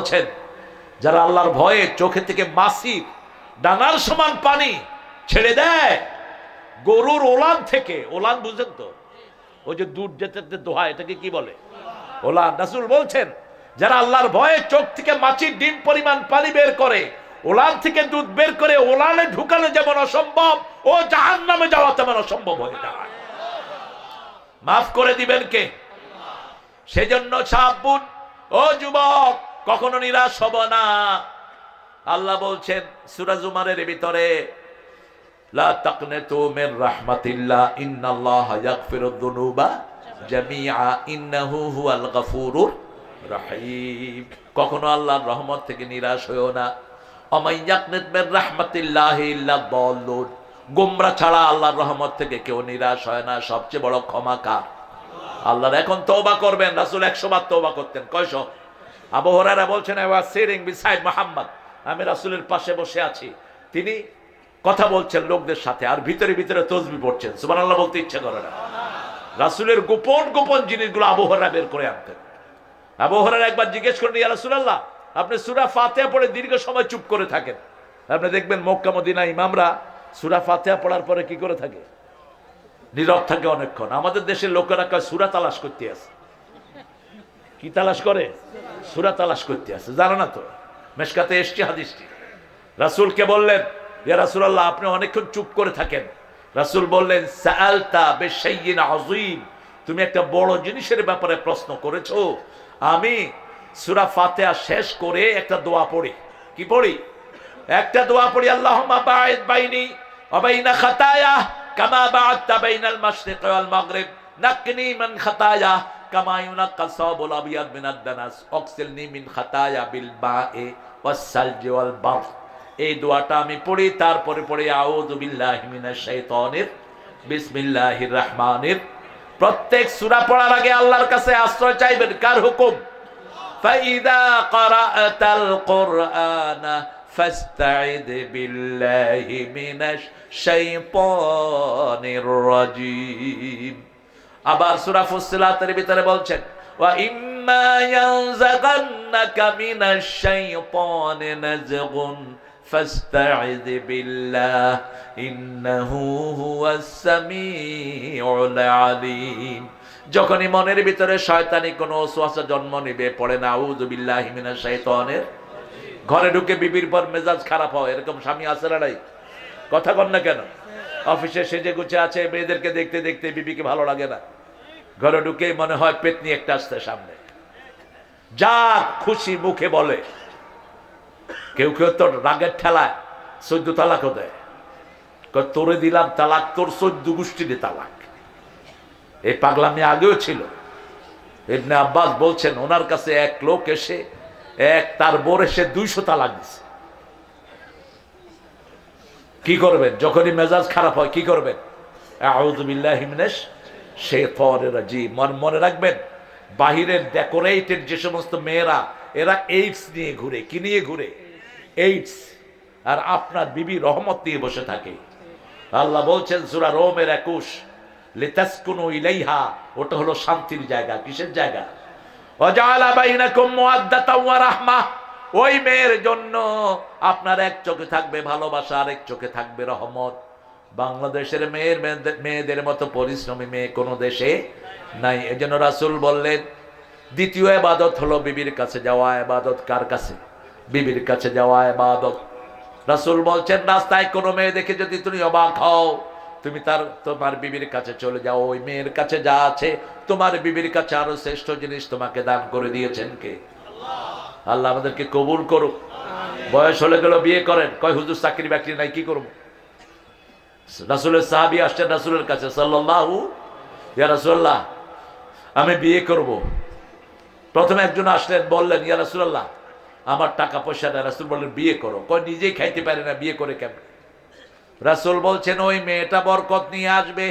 বলছেন যারা আল্লাহর ভয়ে চোখে থেকে মাসির ডানার সমান পানি ছেড়ে দেয় গরুর ওলান থেকে, ওলান বুঝেন তো, ওই যে দুধ যেতে দোহা, এটাকে কি বলে? ওলান। রাসূল বলছেন যারা আল্লাহর ভয়ে চোখ থেকে মাছির ডিম পরিমাণ পানি বের করে, ওলান থেকে দুধ বের করে ওলানে ঢুকানো যেমন অসম্ভব, ও জাহান্নামে যাওয়া তেমন অসম্ভব হয়ে যায়। মাফ করে দিবেন কে? সেজন্য সাবুন, ও যুবক, কখনো নিরাশ হব না। আল্লাহ বলছেন সূরা জুমারের ভিতরে, লা তাকনাতু মির রাহমাতিল্লাহ ইন্নাল্লাহা ইয়াগফিরুদ যুনুবা জামিআ ইন্নাহু হুয়াল গফুরুর রহিম। কখনো আল্লাহর রহমত থেকে নিরাশ হইও না। ওমাই ইয়াকনাত মির রাহমাতিল্লাহি ইল্লা দাল্লুন, গোমরা ছাড়া আল্লাহর রহমত থেকে কেউ নিরাশ হয় না। সবচেয়ে বড় ক্ষমাকার আল্লাহর। এখন তওবা করবেন। রাসূল 100 বার তওবা করতেন। কয়শো? আবু হুরায়রা বলছেন, I was sitting beside Muhammad, আমি রাসূলের পাশে বসে আছি, তিনি কথা বলছেন লোকদের সাথে আর ভিতরে ভিতরে তাসবিহ পড়ছেন। সুবহানাল্লাহ বলতে ইচ্ছে করে না। রাসূলের গোপন গোপন জিনিসগুলো আবু হুরায়রা বের করে আনতেন। আবু হুরায়রা একবার জিজ্ঞেস করেন, ইয়া রাসূলুল্লাহ, আপনি সূরা ফাতিহা পড়ে দীর্ঘ সময় চুপ করে থাকেন। আপনি দেখবেন মক্কা মদিনা ইমামরা সূরা ফাতিহা পড়ার পরে কি করে থাকে? নীরব থাকে অনেকক্ষণ। আমাদের দেশের লোকেরা কয় সূরা তালাশ করতে আছে। কি তালাশ করে? সূরা তালাশ করতে আছে। জানো না তো? মেশকাতে এসছে হাদিসটি। রাসূলকে বললেন, ইয়া রাসূলুল্লাহ, আপনি অনেকক্ষণ চুপ করে থাকেন। রাসূল বললেন, সাআলতা বিশাইইন আযীম, তুমি একটা বড় জিনিসের ব্যাপারে প্রশ্ন করেছো। আমি সূরা ফাতিহা শেষ করে একটা দোয়া পড়ি। কি পড়ি? একটা দোয়া পড়ি, আল্লাহুম্মা বাঈদ বাইনি ওয়া বাইনা খাতায়া কামা বা'আদতা বাইনাল মাশরিকি ওয়াল মাগরিব, নাকনি মিন খাতায়া কামা ইউনাক্কা সাওবুল আবিয়াদ মিনাদ দানাস, ওয়াগসিলনি মিন খাতায়া বিল বা'i ওয়াস সালজি ওয়াল বারদ। এই দোয়াটা আমি পড়ি, তারপরে পড়ি আউযু বিল্লাহি মিনাশ শাইতানির বিসমিল্লাহির রহমানির। প্রত্যেক সূরা পড়ার আগে আল্লাহর কাছে আশ্রয় চাইবেন। কার হুকুম? ফাইদা ক্বারাআতাল কুরআনা ফাস্তাইদ বিল্লাহি মিনাশ শাইতানির রাজীম। আবার সূরা ফুসসিলাতের ভিতরে বলছেন, ওয়া ইম্মা ইয়ানজাগান্নাকা মিনাশ শাইতানি নাজগুন ফাস্তাইদ বিল্লাহ ইন্নাহু হুয়াস সামিউল আলীম। যখনই মনের ভিতরে শয়তানি কোনো ওয়াসওয়াসা জন্ম নেবে, পড়ে না আউযু বিল্লাহি মিনাশ শাইতানির। ঘরে ঢুকে বিবির পর মেজাজ খারাপ হয়, এরকম স্বামী আছে না নাই? কথা কন না কেন? অফিসে সেজে গুছে আছে, মেয়েদেরকে দেখতে দেখতে বিবিকে ভালো লাগে না। ঘরে ঢুকে মনে হয় পেতনি একটা আসছে সামনে, যা খুশি মুখে বলে। কেউ কেউ তোর রাগের ঠেলায় 14 তালাকও দেয়। তোরে দিলাম তালাক, তোর 14 গোষ্ঠীর তালাক। এই পাগলামি আগেও ছিল। ইবনে আব্বাস বলছেন, ওনার কাছে এক লোক এসে তার বোর এসে 200 তালাক দিছে। কি করবেন? যখনই মেজাজ খারাপ হয় কি করবেন? আউযু বিল্লাহি মিনাশ শাইতানির রাজীম। মনে রাখবেন, বাহিরের ডেকোরেটেড যে সমস্ত মেয়েরা, এরা এইডস নিয়ে ঘুরে। কি নিয়ে ঘুরে? এইডস। আর আপনার বিবি রহমত নিয়ে বসে থাকে। আল্লাহ বলছেন সূরা রোমের 21, লিতাসকুনু ইলাইহা, ওটা হলো শান্তির জায়গা। কিসের জায়গা? ওয়াজআলা বাইনাকুম মুওয়াদ্দাতাও ওয়া রাহমাহ, ওই মেয়ের জন্য আপনার এক চোখে থাকবে ভালোবাসা, আর এক চোখে থাকবে রহমত। বাংলাদেশের মেয়েদের মতো পরিশ্রমী মেয়ে কোনো দেশে নাই। এজন্য রাসূল বললেন, দ্বিতীয় ইবাদত হলো বিবির কাছে যাওয়া। ইবাদত কার কাছে? বিবির কাছে যাওয়া ইবাদত। রাসূল বলছেন, রাস্তায় কোনো মেয়ে দেখে যদি তুমি অবাক হও, তুমি তোমার বিবির কাছে চলে যাও। ওই মেয়ের কাছে যা আছে, তোমার বিবির কাছে আরো শ্রেষ্ঠ জিনিস তোমাকে দান করে দিয়েছেন কে? আল্লাহ আমাদেরকে কবুল করুক। বয়স হলে গেল বিয়ে করেন, কয় হুজুর চাকরি বাকরি নাই, কি করব? রাসূলের সাহাবী আসছেন রাসূলের কাছে, সাল্লাল্লাহু, ইয়া রাসূলুল্লাহ, আমি বিয়ে করব। প্রথমে একজন আসলেন, বললেন, ইয়া রাসূলুল্লাহ, আমার টাকা পয়সা নাই। রাসূল বললেন, বিয়ে করো। কয় নিজেই খাইতে পারে না, বিয়ে করে কেমন? রাসূল বলছেন, ওই মেয়েটা বরকত নিয়ে আসবে।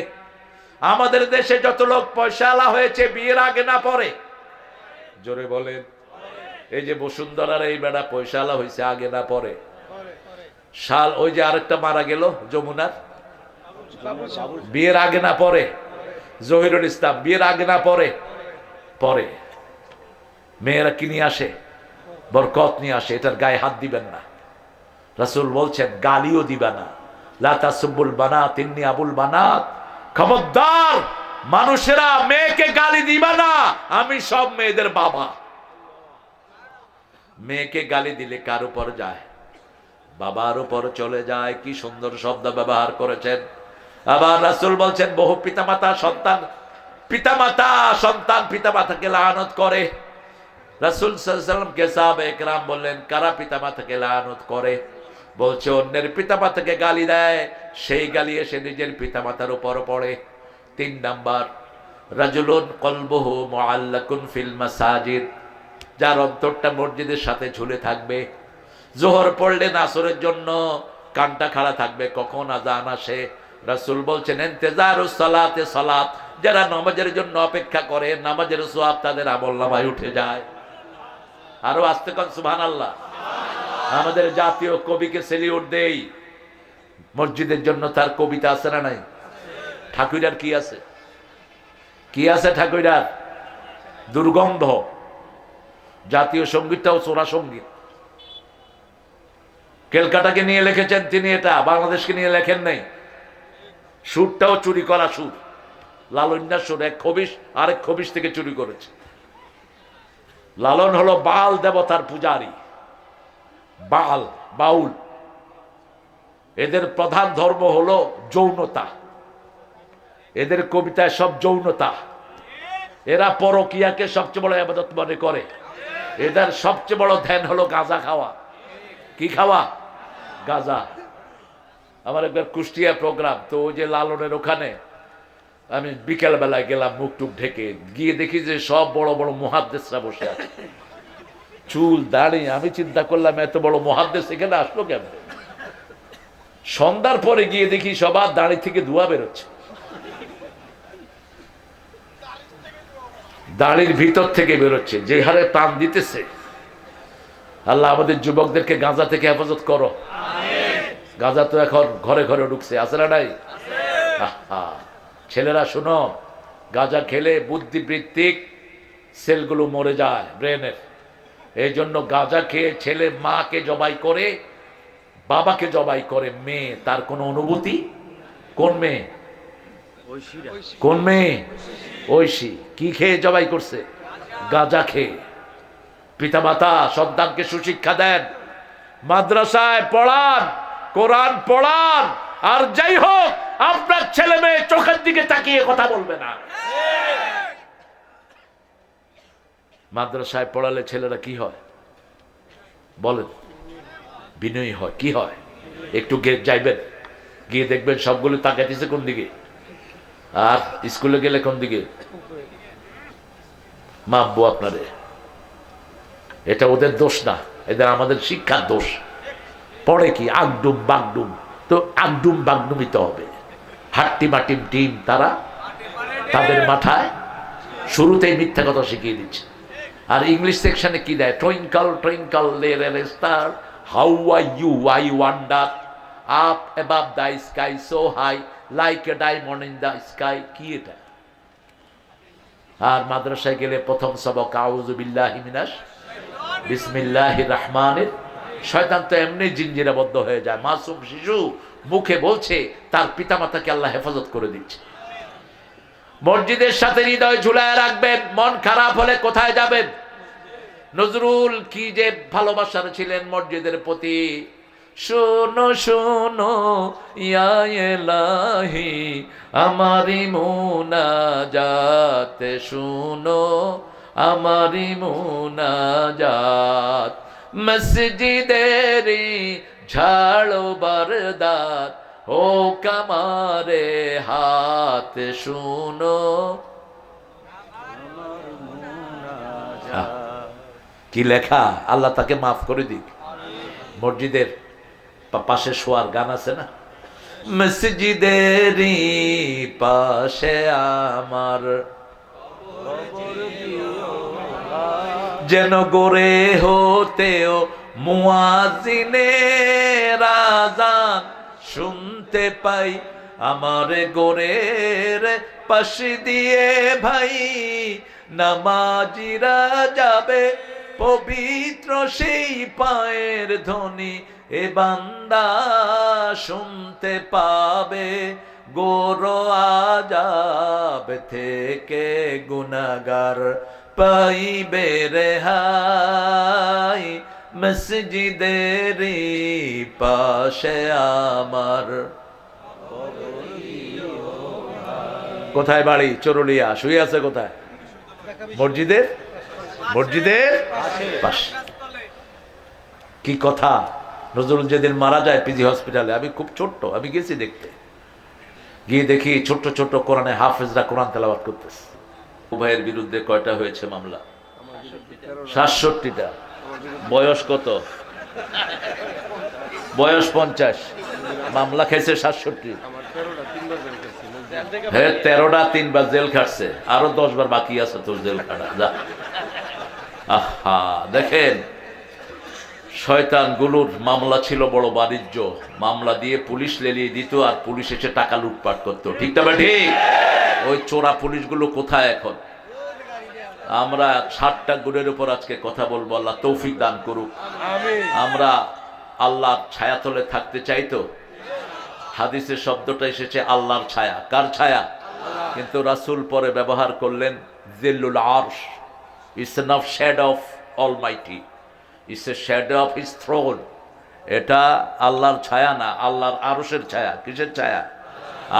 আমাদের দেশে যত লোক পয়সাওয়ালা হয়েছে, বিয়ের আগে না পরে? জোরে বলেন। এই যে বসুন্ধরার এই বেড়া পয়সাওয়ালা হয়েছে, আগে না পরে? শাল, ওই যে আরেকটা মারা গেল যমুনার, বিয়ের আগে না পরে? জহিরুল ইসলাম, বিয়ের আগে না পরে? পরে। মেয়েরা কি নিয়ে আসে? বরকত নিয়ে আসে, এটার গায়ে হাত দিবেন না। রাসূল বলছেন গালিও দিবা না, লা তাসুবুল বানাত ইন্নী আবুল বানাত, খবরদার মানুষেরা মেয়েকে গালি দিবা না, আমি সব মেয়েদের বাবা। মেয়েকে গালি দিলে কার উপর যায়? বাবার উপর চলে যায়। কি সুন্দর শব্দ ব্যবহার করেছেন। আবার রাসূল বলছেন বহু পিতামাতা সন্তান, পিতামাতা সন্তান পিতামাতাকে লানত করে। রাসূল সাল্লাল্লাহু আলাইহি ওয়াসাল্লামকে সাহাবায়ে কেরাম বললেন কারা পিতামাতাকে লানত করে? বলছে অন্যের পিতামাতাকে গালি দেয়, সেই গালি এসে নিজের পিতামাতার উপর পড়ে। 3 নাম্বার, রাজুলুন কলবুহু মুআল্লাকুন ফিল মাসাজিদ, যার অন্তরটা মসজিদের সাথে ঝুলে থাকবে। জোহর পড়লে আসরের জন্য কানটা খাড়া থাকবে, কখন আযান আসে। রাসূল বলছেন ইন্তেজারুস সালাতে সালাত, যারা নামাজের জন্য অপেক্ষা করে নামাজের সওয়াব তাদের আমলনামায় উঠে যায়। আরো আস্তে কোন সুবহানাল্লাহ। আমাদের জাতীয় কবিকে সেলিউট দেই, মসজিদের জন্য তার কবিতা আছে না নাই? ঠাকুরার কি আছে? কি আছে ঠাকুরার? দুর্গন্ধ। জাতীয় সঙ্গীতটাও চোরা সঙ্গীত। ক্যালকাটাকে নিয়ে লিখেছেন তিনি, এটা বাংলাদেশকে নিয়ে লেখেন নাই। সুরটাও চুরি করা সুর, লালন্যার সুর। এক খবিশ আরেক খবিশ থেকে চুরি করেছে। লালন হলো বাল দেবতার পূজারী, বাল বাউল। এদের প্রধান ধর্ম হলো যৌনতা, এদের কবিতায় সব যৌনতা। এরা পরকিয়াকে সবচেয়ে বড় ইবাদত মনে করে। এদের সবচেয়ে বড় ধ্যান হলো গাঁজা খাওয়া। কি খাওয়া? গাঁজা। আমার একবার কুষ্টিয়া প্রোগ্রাম, তো ওই যে লালনের ওখানে আমি বিকেল বেলায় গেলাম মুখ টুক ঢেকে, গিয়ে দেখি যে সব বড় বড় মুহাদ্দিসরা বসে আছে, চুল দাড়ি। আমি চিন্তা করলাম এত বড় মুহাদ্দিস এখানে আসলো কেমন? সন্ধ্যার পরে গিয়ে দেখি সবার দাড়ি থেকে ধোঁয়া বেরোচ্ছে, দাড়ির ভিতর থেকে বেরোচ্ছে, যে হারে টান দিতেছে। আল্লাহ আমাদের যুবকদেরকে গাঁজা থেকে হেফাজত করো। গাঁজা তো এখন ঘরে ঘরে ঢুকছে, আছে না নাই? ছেলেরা শুনো, গাঁজা খেলে বুদ্ধিবৃত্তিক সেলগুলো মরে যায় ব্রেনের। এই জন্য গাঁজা খেয়ে ছেলে মাকে জবাই করে, বাবাকে জবাই করে। মেয়ে তার কোনো অনুভূতি? কোন মেয়ে? কোন মেয়ে? ঐশী। কি খেয়ে জবাই করছে? গাঁজা খেয়ে। পিতামাতা সন্তানকে সুশিক্ষা দেন, মাদ্রাসায় পড়ান, কোরআন পড়ান। আর যাই হোক, আপনার ছেলে মেয়ে চোখের দিকে তাকিয়ে কথা বলবে না। মাদ্রাসায় পড়ালে ছেলেরা কি হয় বলেন? বিনয়ী হয়। কি হয়? একটু যাইবেন, গিয়ে দেখবেন সবগুলো তাকাইতেছে কোন দিকে, আর স্কুলে গেলে কোন দিকে। মাপবো আপনারে। এটা ওদের দোষ না, এদের আমাদের শিক্ষার দোষ। পড়ে কি আগডুম বাগডুম, তো আগডুম বাগডুমিতে হবে। হাট্টি মাটিম টিম, তারা তাদের মাথায় শুরুতেই মিথ্যা কথা শিখিয়ে দিচ্ছে। আর ইংলিশ সেকশনে কি দেয়? Twinkle twinkle little star, how are you, I wonder, up above the sky so high, like a diamond in the sky. কি এটা? আর মাদ্রাসায় গেলে প্রথম সবক আউযু বিল্লাহি মিনাশ বিসমিল্লাহির রহমানির। শয়তান তো এমনি জিঞ্জিরাবদ্ধ হয়ে যায়। মাসুম শিশু মুখে বলছে তার পিতামাতাকে আল্লাহ হেফাজত করে দিচ্ছে। মসজিদের সাথে হৃদয় ঝুলায় রাখবেন। মন খারাপ হলে কোথায় যাবেন? নজরুল কি যে ভালোবাসার ছিলেন মসজিদের প্রতি। শোনো শোনো ইয়া ইলাহি আমারি মুনাজাত, শোনো আমারি মুনাজাত, মসজিদেরি ঝাড়ো বরদার ও কামারে হাত, শুনো। কি লেখা, আল্লাহ তাকে মাফ করে দিক। মসজিদের পাশে শোয়ার গান আছে না, মসজিদেরই পাশে আমার যেন গোরে হতেও মুয়াজ্জিনের আযান শুনতে পাই, আমার গোরের পাশ দিয়ে ভাই নামাজিরা যাবে পবিত্র সেই পায়ের ধ্বনি এ বান্দা শুনতে পাবে, গোর আযাব থেকে গুনাহগার পাইবে রেহাই, মসজিদেরই পাশে আমার। কোথায় বাড়ি? চরুলিয়া। শুয়ে আছে কোথায়? মসজিদের পাশে। কি কথা! নজরুল যেদিন মারা যায় পিজি হসপিটালে, আমি খুব ছোট্ট, আমি গেছি দেখতে, গিয়ে দেখি ছোট্ট ছোট্ট কোরআনে হাফেজরা কোরআন তেলাওয়াত করতেছে। উভয়ের বিরুদ্ধে কয়টা হয়েছে মামলা? ৬৭টা। বয়স কত? বয়স ৫০। মামলা খেয়েছে ৬৭। হ্যাঁ, ১৩টা ৩ বার জেল খাটছে, আরো ১০ বার বাকি আছে তোর জেল খাটা। যা। আহা, দেখেন শয়তান গুলোর মামলা ছিল বড় বাণিজ্য। মামলা দিয়ে পুলিশ লেলিয়ে দিত, আর পুলিশ এসে টাকা লুটপাট করতো। ঠিক না ঠিক? ওই চোরা পুলিশগুলো কোথায় এখন? আমরা ৬০টা গুণের উপর আজকে কথা বলবো। আল্লাহ তৌফিক দান করুক। আমরা আল্লাহর ছায়াতলে থাকতে চাই তো। হাদিসের শব্দটা এসেছে আল্লাহর ছায়া। কার ছায়া? কিন্তু রাসূল পরে ব্যবহার করলেন জিল্লুল আরশ। It's not shadow of Almighty, it's a shadow of his throne. এটা আল্লাহর ছায়া না, আল্লাহর আরশের ছায়া। কিসের ছায়া?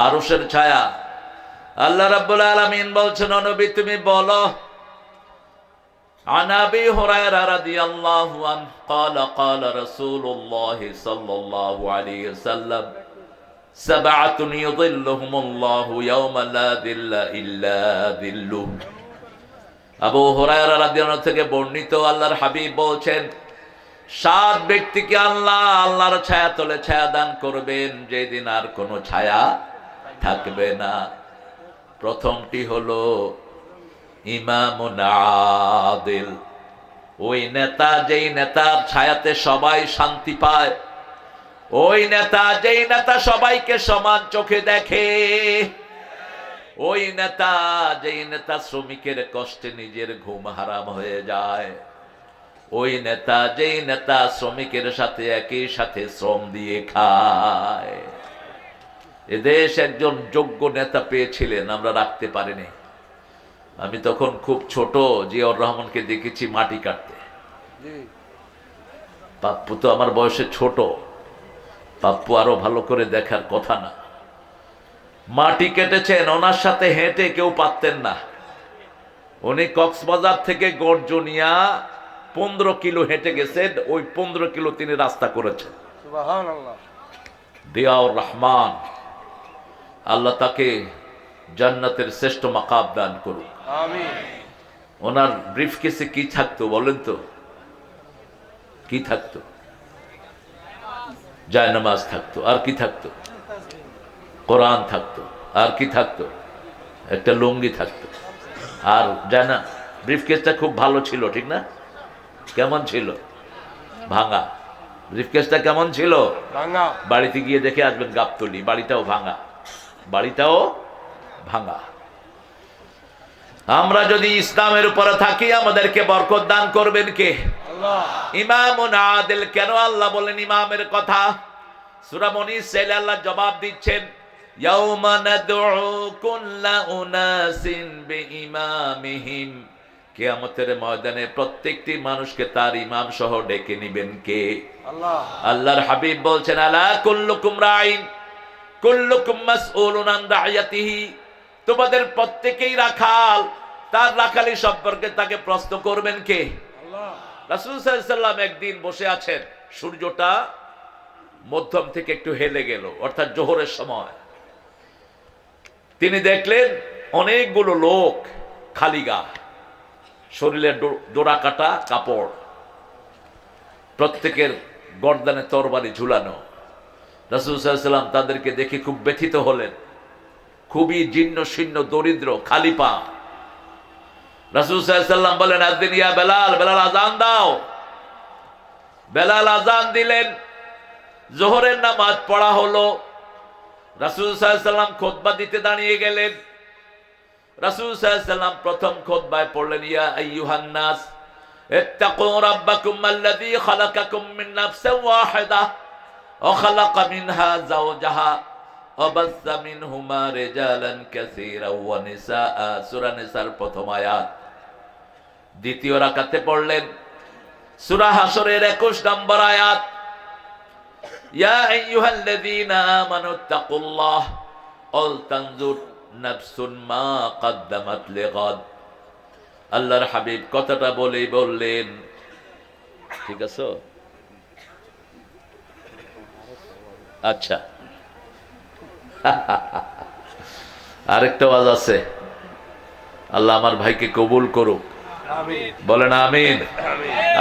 আরশের ছায়া। আল্লাহ রাব্বুল আলামিন বলছেন, ও নবী তুমি বলো, عن أبي هريرة رضي الله عنه قال قال رسول الله صلى الله عليه وسلم سبعة يظلهم الله يوم لا ظل إلا ظله। আবু হুরায়রা রাদিয়াল্লাহু থেকে বর্ণিত, আল্লাহর হাবিব বলছেন, 7 ব্যক্তিকে আল্লাহ আল্লাহর ছায়া তলে ছায়া দান করবেন, যেদিন আর কোনো ছায়া থাকবে না। প্রথমটি হলো ইমামুন আদিল। ওই নেতা, যেই নেতার ছায়াতে সবাই শান্তি পায়, ওই নেতা, যেই নেতা সবাইকে সমান চোখে দেখে, ওই নেতা, যেই নেতা শ্রমিকের কষ্টে নিজের ঘুম হারাম হয়ে যায়, ওই নেতা, যেই নেতা শ্রমিকের সাথে একই সাথে শ্রম দিয়ে খায়। এদেশ একজন যোগ্য নেতা পেয়েছিলেন, আমরা রাখতে পারিনি। আমি তখন খুব ছোট, জিয়াউর রহমানকে দেখেছি মাটি কাটতে। পাপ্পু তো আমার বয়সে ছোট, পাপ্পু আরো ভালো করে দেখার কথা না। মাটি কেটেছেন, ওনার সাথে হেঁটে কেউ পারতেন না। উনি কক্সবাজার থেকে গর্জনিয়া 15 কিলো হেঁটে গেছেন, ওই 15 কিলো তিনি রাস্তা করেছেন। জিয়াউর রহমান, আল্লাহ তাকে জান্নাতের শ্রেষ্ঠ মাকাম দান করুক। আমিন। ওনার ব্রিফকেসে কি থাকতো বলেন তো? কি থাকতো? জায়নামাজ থাকতো। আর কি থাকতো? কোরআন থাকতো। আর কি থাকতো? একটা লুঙ্গি থাকতো। আর জানা ব্রিফকেসটা খুব ভালো ছিল, ঠিক না? কেমন ছিল? ভাঙা। ব্রিফকেসটা কেমন ছিল? ভাঙা। বাড়িতে গিয়ে দেখে আসবেন গাবতলি, বাড়িটাও ভাঙা, বাড়িটাও ভাঙা। আমরা যদি ইসলামের উপরে থাকি, আমাদেরকে বরকত দান করবেন কে? আল্লাহ। ইমামুন আদিল। কেন আল্লাহ বলেন ইমামের কথা? সূরা মুনিসে আল্লাহ জবাব দিচ্ছেন, ইয়াউমা নাদউ কুল্লা উনাসিন বিইমামিহিম। কিয়ামতের ময়দানে প্রত্যেকটি মানুষকে তার ইমাম সহ ডেকে নেবেন কে? আল্লাহ। আল্লাহর হাবিব বলছেন, আলা কুল্লুকুম রাইন কুল্লুকুম মাসউলুন আন রাইয়াতিহি। তোমাদের প্রত্যেকেই রাখাল, তার রাখালি সম্পর্কে তাকে প্রশ্ন করবেন কে? আল্লাহ। রাসূল সাল্লাল্লাহু আলাইহি ওয়াসাল্লাম একদিন বসে আছেন, সূর্যটা মধ্যম থেকে একটু হেলে গেল, অর্থাৎ জোহরের সময়। তিনি দেখলেন অনেকগুলো লোক খালি গা, শরীরে ডোরা কাটা কাপড়, প্রত্যেকের গর্দানে তরবারি ঝুলানো। রাসূল সাল্লাল্লাহু আলাইহি ওয়াসাল্লাম তাদেরকে দেখে খুব ব্যথিত হলেন, খুবই জীর্ণ শীর্ণ দরিদ্র, খালি পা। রাসূল সাল্লাল্লাহু আলাইহি ওয়াসাল্লাম বলেন, আযিন ইয়া বেলাল, বেলাল আযান দাও। বেলাল আযান দিলেন, যোহরের নামাজ পড়া হলো। রাসূল সাল্লাল্লাহু আলাইহি ওয়াসাল্লাম খুতবা দিতে দাঁড়িয়ে গেলেন। রাসূল সাল্লাল্লাহু আলাইহি ওয়াসাল্লাম প্রথম খুতবায় পড়লেন, ইয়া আইয়ুহান নাস ইত্তাকু রাব্বাকুম আল্লাযী খালাকাকুম মিন নাফসিন ওয়াহিদা ওয়া খালাকা মিনহা যাওজাহা ওয়া বাসসা মিনহুমা রিজালান কাসীরান ওয়া নিসাআ। সূরা নিসার প্রথম আয়াত। দ্বিতীয় রাকাতে পড়লেন সূরা হাশরের 21 নম্বর আয়াত, ইয়া আইয়ুহাল্লাযীনা আমানুত্তাকুল্লাহ ওয়াল তানজুর নাফসুন মা কদ্দামাত লিগাদ। আল্লাহর হাবিব কথাটা বলেই বললেন, ঠিক আছে? আচ্ছা, আরেকটা ওয়াজ আছে। আল্লাহ আমার ভাইকে কবুল করুক, বলেন আমিন।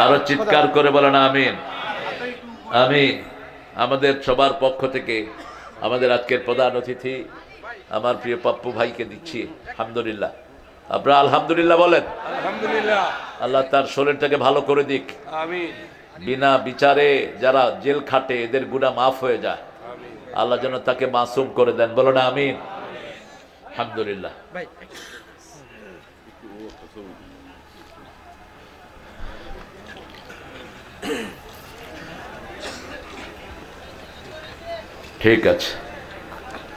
আরো চিৎকার করে বলেন আমিন। আমি আমাদের সবার পক্ষ থেকে আমাদের আজকের প্রধান অতিথি আমার প্রিয় পাপ্পু ভাইকে দিচ্ছি আলহামদুলিল্লাহ। আপনারা আলহামদুলিল্লাহ বলেন। আলহামদুলিল্লাহ। আল্লাহ তার শরীরটাকে ভালো করে দিক। আমিন। বিনা বিচারে যারা জেল খাটে এদের গুনাহ মাফ হয়ে যায়, আল্লাহ যেন তাকে মাসুম করে দেন, বলো না আমিন। আলহামদুলিল্লাহ। ঠিক আছে,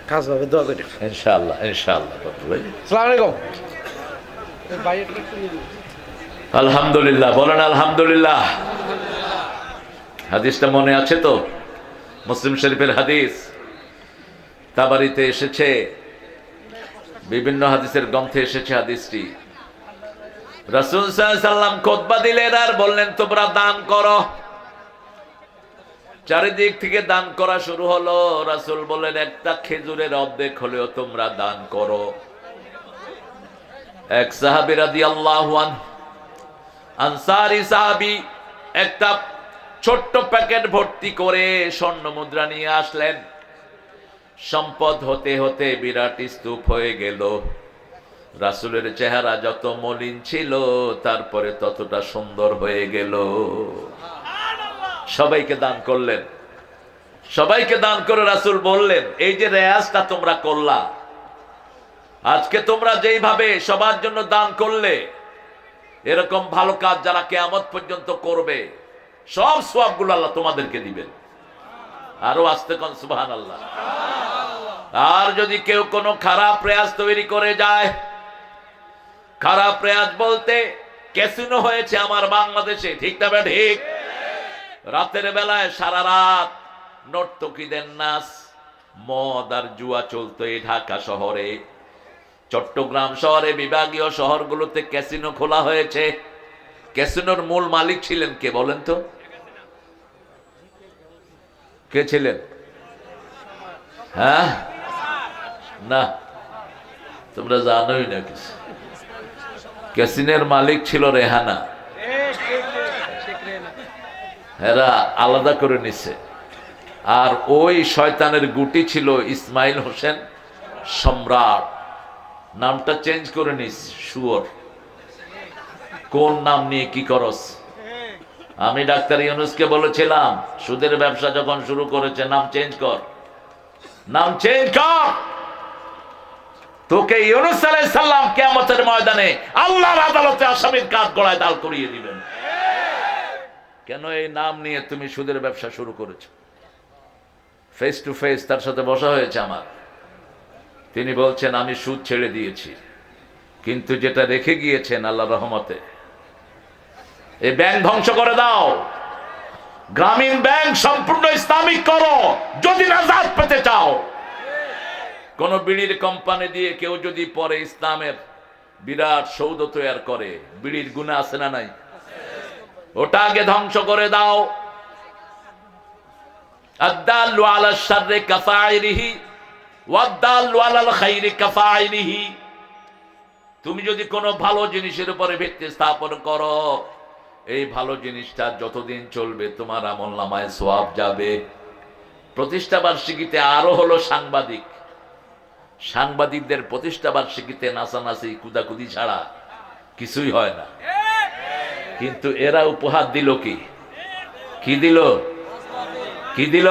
কাজ হবে, দোয়া করি। ইনশাআল্লাহ ইনশাআল্লাহ। আসসালামু আলাইকুম। আলহামদুলিল্লাহ বলেন আলহামদুলিল্লাহ। হাদিসটা মনে আছে তো? মুসলিম শরীফের হাদিস, তাবারিতে এসেছে, বিভিন্ন হাদিসের গ্রন্থে এসেছে হাদিসটি। রাসূল সাল্লাল্লাহু আলাইহি সাল্লাম খুতবা দিলেন আর বললেন তোমরা দান করো। চারিদিক থেকে দান করা শুরু হলো। রাসূল বললেন একটা খেজুরের অর্ধেক হলেও তোমরা দান করো। এক সাহাবী রাদিয়াল্লাহু আনহু, আনসারী সাহাবী, একটা ছোট্ট প্যাকেট ভর্তি করে স্বর্ণ মুদ্রা নিয়ে আসলেন। সম্পদ হতে হতে বিরাট স্তূপ হয়ে গেল। রাসূলের চেহারা যত মলিন ছিল তারপরে ততটা সুন্দর হয়ে গেল। সবাইকে দান করলেন। সবাইকে দান করে রাসূল বললেন এই যে রেয়াজটা তোমরা করলা, আজকে তোমরা যেইভাবে সবার জন্য দান করলে, এরকম ভালো কাজ যারা কিয়ামত পর্যন্ত করবে সব সওয়াবগুলো আল্লাহ তোমাদেরকে দিবেন। আরো আস্তে কোন সুবহানাল্লাহ। আর যদি কেউ কোনো খারাপ প্রয়াস তৈরি করে যায়, খারাপ প্রয়াস বলতে ক্যাসিনো হয়েছে আমার বাংলাদেশে, ঠিক না বে ঠিক? রাতের বেলায় সারা রাত নর্তকীদের নাচ, মদ আর জুয়া চলতো এই ঢাকা শহরে। চট্টগ্রাম শহরে বিভাগীয় শহরগুলোতে ক্যাসিনো খোলা হয়েছে। ক্যাসিনোর মূল মালিক ছিলেন কে বলেন তো? কে ছিলেন? হ্যাঁ, না তোমরা জানোই না কিছু। ক্যাসিনোর মালিক ছিল রেহানা। এরা আলাদা করে নিছে। আর ওই শয়তানের গুটি ছিল ইসমাইল হোসেন সম্রাট। নামটা চেঞ্জ করে নিস। শুয়োর, কোন নাম নিয়ে কি করস? আমি ডাক্তার ইউনূসকে বলেছিলাম সুদের ব্যবসা যখন শুরু করেছে নাম চেঞ্জ কর, নাম চেঞ্জ কর। তোকে ইউনূস আলাইহিস সালাম কিয়ামতের ময়দানে আল্লাহর আদালতে আসামির কাঠ গড়ায় দাঁড় করিয়ে দিবেন। কেন এই নাম নিয়ে তুমি সুদের ব্যবসা শুরু করেছো? ফেস টু ফেস তার সাথে বসা হয়েছে আমার। তিনি বলছেন আমি সুদ ছেড়ে দিয়েছি, কিন্তু যেটা রেখে গিয়েছেন আল্লাহর রহমতে, এই ব্যাংক ধ্বংস করে দাও, গ্রামীণ ব্যাংক সম্পূর্ণ ইসলামিক করো যদি নাজাত পেতে চাও। কোন বিড়ির কোম্পানি দিয়ে কেউ যদি পরে ইসলামের বিরাট সৌধ তৈরি করে, বিড়ির গুনাহ আছে না নাই? ওটা আগে ধ্বংস করে দাও। আদ-দাল্লু আলা শাররি কাফাইরিহি ওয়াদ-দাল্লু আলাল খাইরি কাফাইলিহি। তুমি যদি কোনো ভালো জিনিসের উপরে ভিত্তি স্থাপন করো, এই ভালো জিনিসটা যতদিন চলবে তোমার আমলনামায় সওয়াব যাবে। প্রতিষ্ঠা বার্ষিকীতে আরো হলো সাংবাদিক। সাংবাদিকদের প্রতিষ্ঠা বার্ষিকীতে নাচানাচি কুদাকুদি ছাড়া কিছুই হয় না। কিন্তু এরা উপহার দিল কি? কি দিল? কি দিল?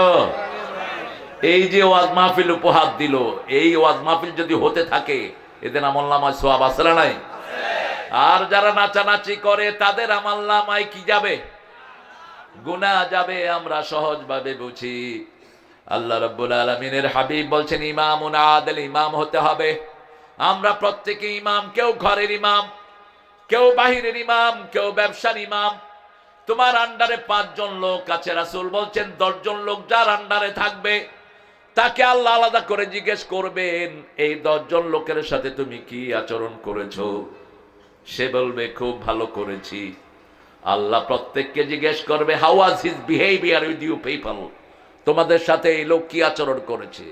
এই যে ওয়াজ মাহফিল উপহার দিল, এই ওয়াজ মাহফিল যদি হতে থাকে এদের আমলনামায় সওয়াব আছে না নাই? আর যারা নাচানাচি করে তাদের আমল নামায় কি যাবে? গুনাহ যাবে। আমরা সহজভাবে বুঝি। আল্লাহ রাব্বুল আলামিনের হাবিব বলছেন ইমামুন আদিল, ইমাম হতে হবে। আমরা প্রত্যেকে ইমাম, কেউ ঘরের ইমাম, কেউ বাহিরের ইমাম, কেউ ব্যবসার ইমাম। তোমার আন্ডারে 5 জন লোক আছে, রাসূল বলছেন 10 জন লোক যার আন্ডারে থাকবে তাকে আল্লাহ আলাদা করে জিজ্ঞেস করবেন এই 10 জন লোকের সাথে তুমি কি আচরণ করেছো? সে বলবে খুব ভালো করেছি। আল্লাহ প্রত্যেককে জিজ্ঞেস করবে how was his behaviour with you people, তোমাদের সাথে এই লোক কি আচরণ করেছে?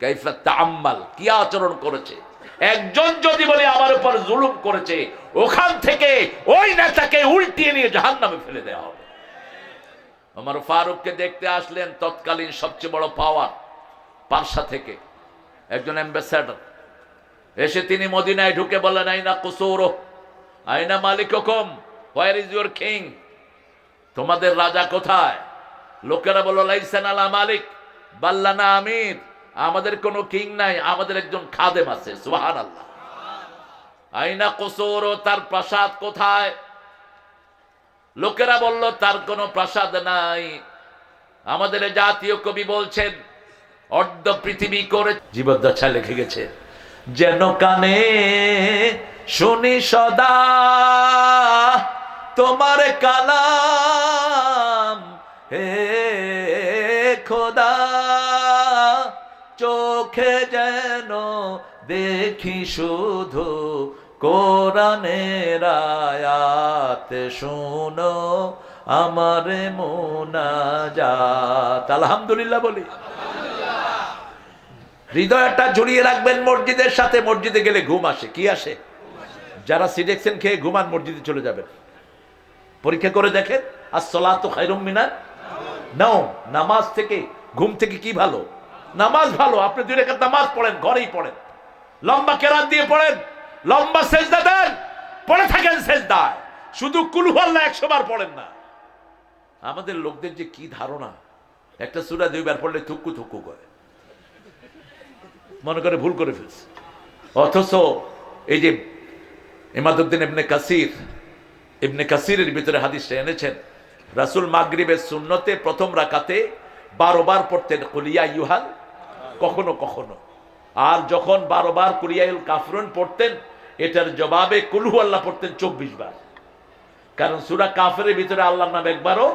কাইফা তাআম্মাল, কি আচরণ করেছে? একজন যদি বলে আমার উপর জুলুম করেছে, ওখান থেকে ওই নেতাকে উল্টিয়ে নিয়ে জাহান্নামে ফেলে দেওয়া হবে। ওমর ফারুককে দেখতে আসলেন তৎকালীন সবচেয়ে বড় পাওয়ার পারসা থেকে একজন অ্যাম্বাসেডর। এসে তিনি মদিনায় ঢুকে বললেন আইনা কুসুরু, আইনা মালিকুকুম, হোয়ার ইজ ইউর কিং? তোমাদের রাজা কোথায়? লোকেরা বলল লাইসানা লা মালিক বাল্লানা আমির, আমাদের কোনো কিং নাই, আমাদের একজন খাদেম আছে। সুবহানাল্লাহ। আইনা কুসুরু, তার প্রাসাদ কোথায়? লোকেরা বলল তার কোনো প্রাসাদ নাই। আমাদের জাতীয় কবি বলছেন অর্ধ পৃথিবী করে জীবদ্দশা লিখে গেছে, যেন কানে শুনি সদা তোমার কালাম হে খোদা, চোখে যেন দেখি শুধু কোরআনের আয়াত, শুনো আমার মুনাজাত। আলহামদুলিল্লাহ বলি। হৃদয়টা জড়িয়ে রাখবেন মসজিদের সাথে। মসজিদে গেলে ঘুম আসে। কি আসে? যারা সিডেক্সেন খেয়ে ঘুমান মসজিদে চলে যাবেন। পরীক্ষা করে দেখেন, আসসালাতু খায়রুম মিনান নাওম, নামাজ থেকে ঘুম থেকে কি ভালো? নামাজ ভালো। আপনি 2 রাকাত নামাজ পড়েন, ঘরেই পড়েন, লম্বা কেরাত দিয়ে পড়েন, লম্বা সেজদা দেন, পড়ে থাকেন সেজদায়, শুধু কুল হুয়াল্লাহ 100 বার পড়েন না। আমাদের লোকদের যে কি ধারণা, একটা সূরা 2 বার পড়লে থুকু থুকু করে, মনে করে ভুল করে ফেলছে। অথচ এই যে ইমাদউদ্দিন ইবনে কাসিরের ভিতরে হাদিসটা এনেছেন, রাসূল মাগরিবের সুন্নতে প্রথম রাকাতে 12 বার পড়তেন কুলিয়া ইউহাল, কখনো কখনো। আর যখন 12 বার কুলিয়াউল কাফরুন পড়তেন, এটার জবাবে কুল হুয়াল্লাহ পড়তেন 24 বার। কারণ সূরা কাফিরের ভিতরে আল্লাহর নাম একবারও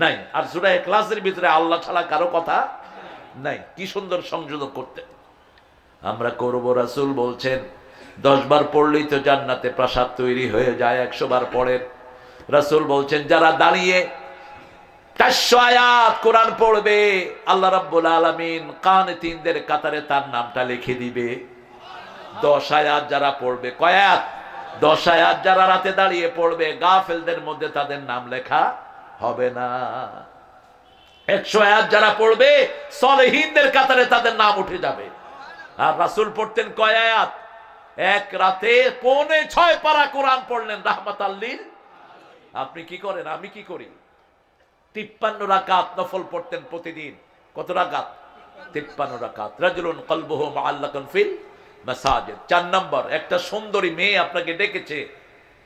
নাই, আর সূরা ইখলাসের ভিতরে আল্লাহ ছাড়া কারো কথা নাই। কি সুন্দর সংযোজন করতেন। আমরা করব। রাসূল বলছেন 10 বার পড়লেই তো জান্নাতে প্রাসাদ তৈরি হয়ে যায়, 100 বার পড়েন। রাসূল বলছেন যারা দাঁড়িয়ে 400 আয়াত কোরআন পড়বে, আল্লাহ রাব্বুল আলামিন কানিতিনদের কাতারে তার নামটা লিখে দিবে। 10 আয়াত যারা পড়বে, কয় আয়াত? 10 আয়াত যারা রাতে দাঁড়িয়ে পড়বে, গাফেলদের মধ্যে তাদের নাম লেখা হবে না। 100 আয়াত যারা পড়বে, সলিহিনদের কাতারে তাদের নাম উঠে যাবে। আর রাসূল পড়তেন কয় আয়াত? এক রাতে 6.25 পারা কোরআন পড়লেন রাহমাতাল লিল। আপনি কি করেন? আমি কি করি? 53 রাকাত নফল পড়তেন প্রতিদিন। কত রাকাত? 53 রাকাত। রাজুলুন কলবুহু মুআল্লাকুন ফিল মাসাজিদ। 4 নম্বর, একটা সুন্দরী মেয়ে আপনাকে ডেকেছে,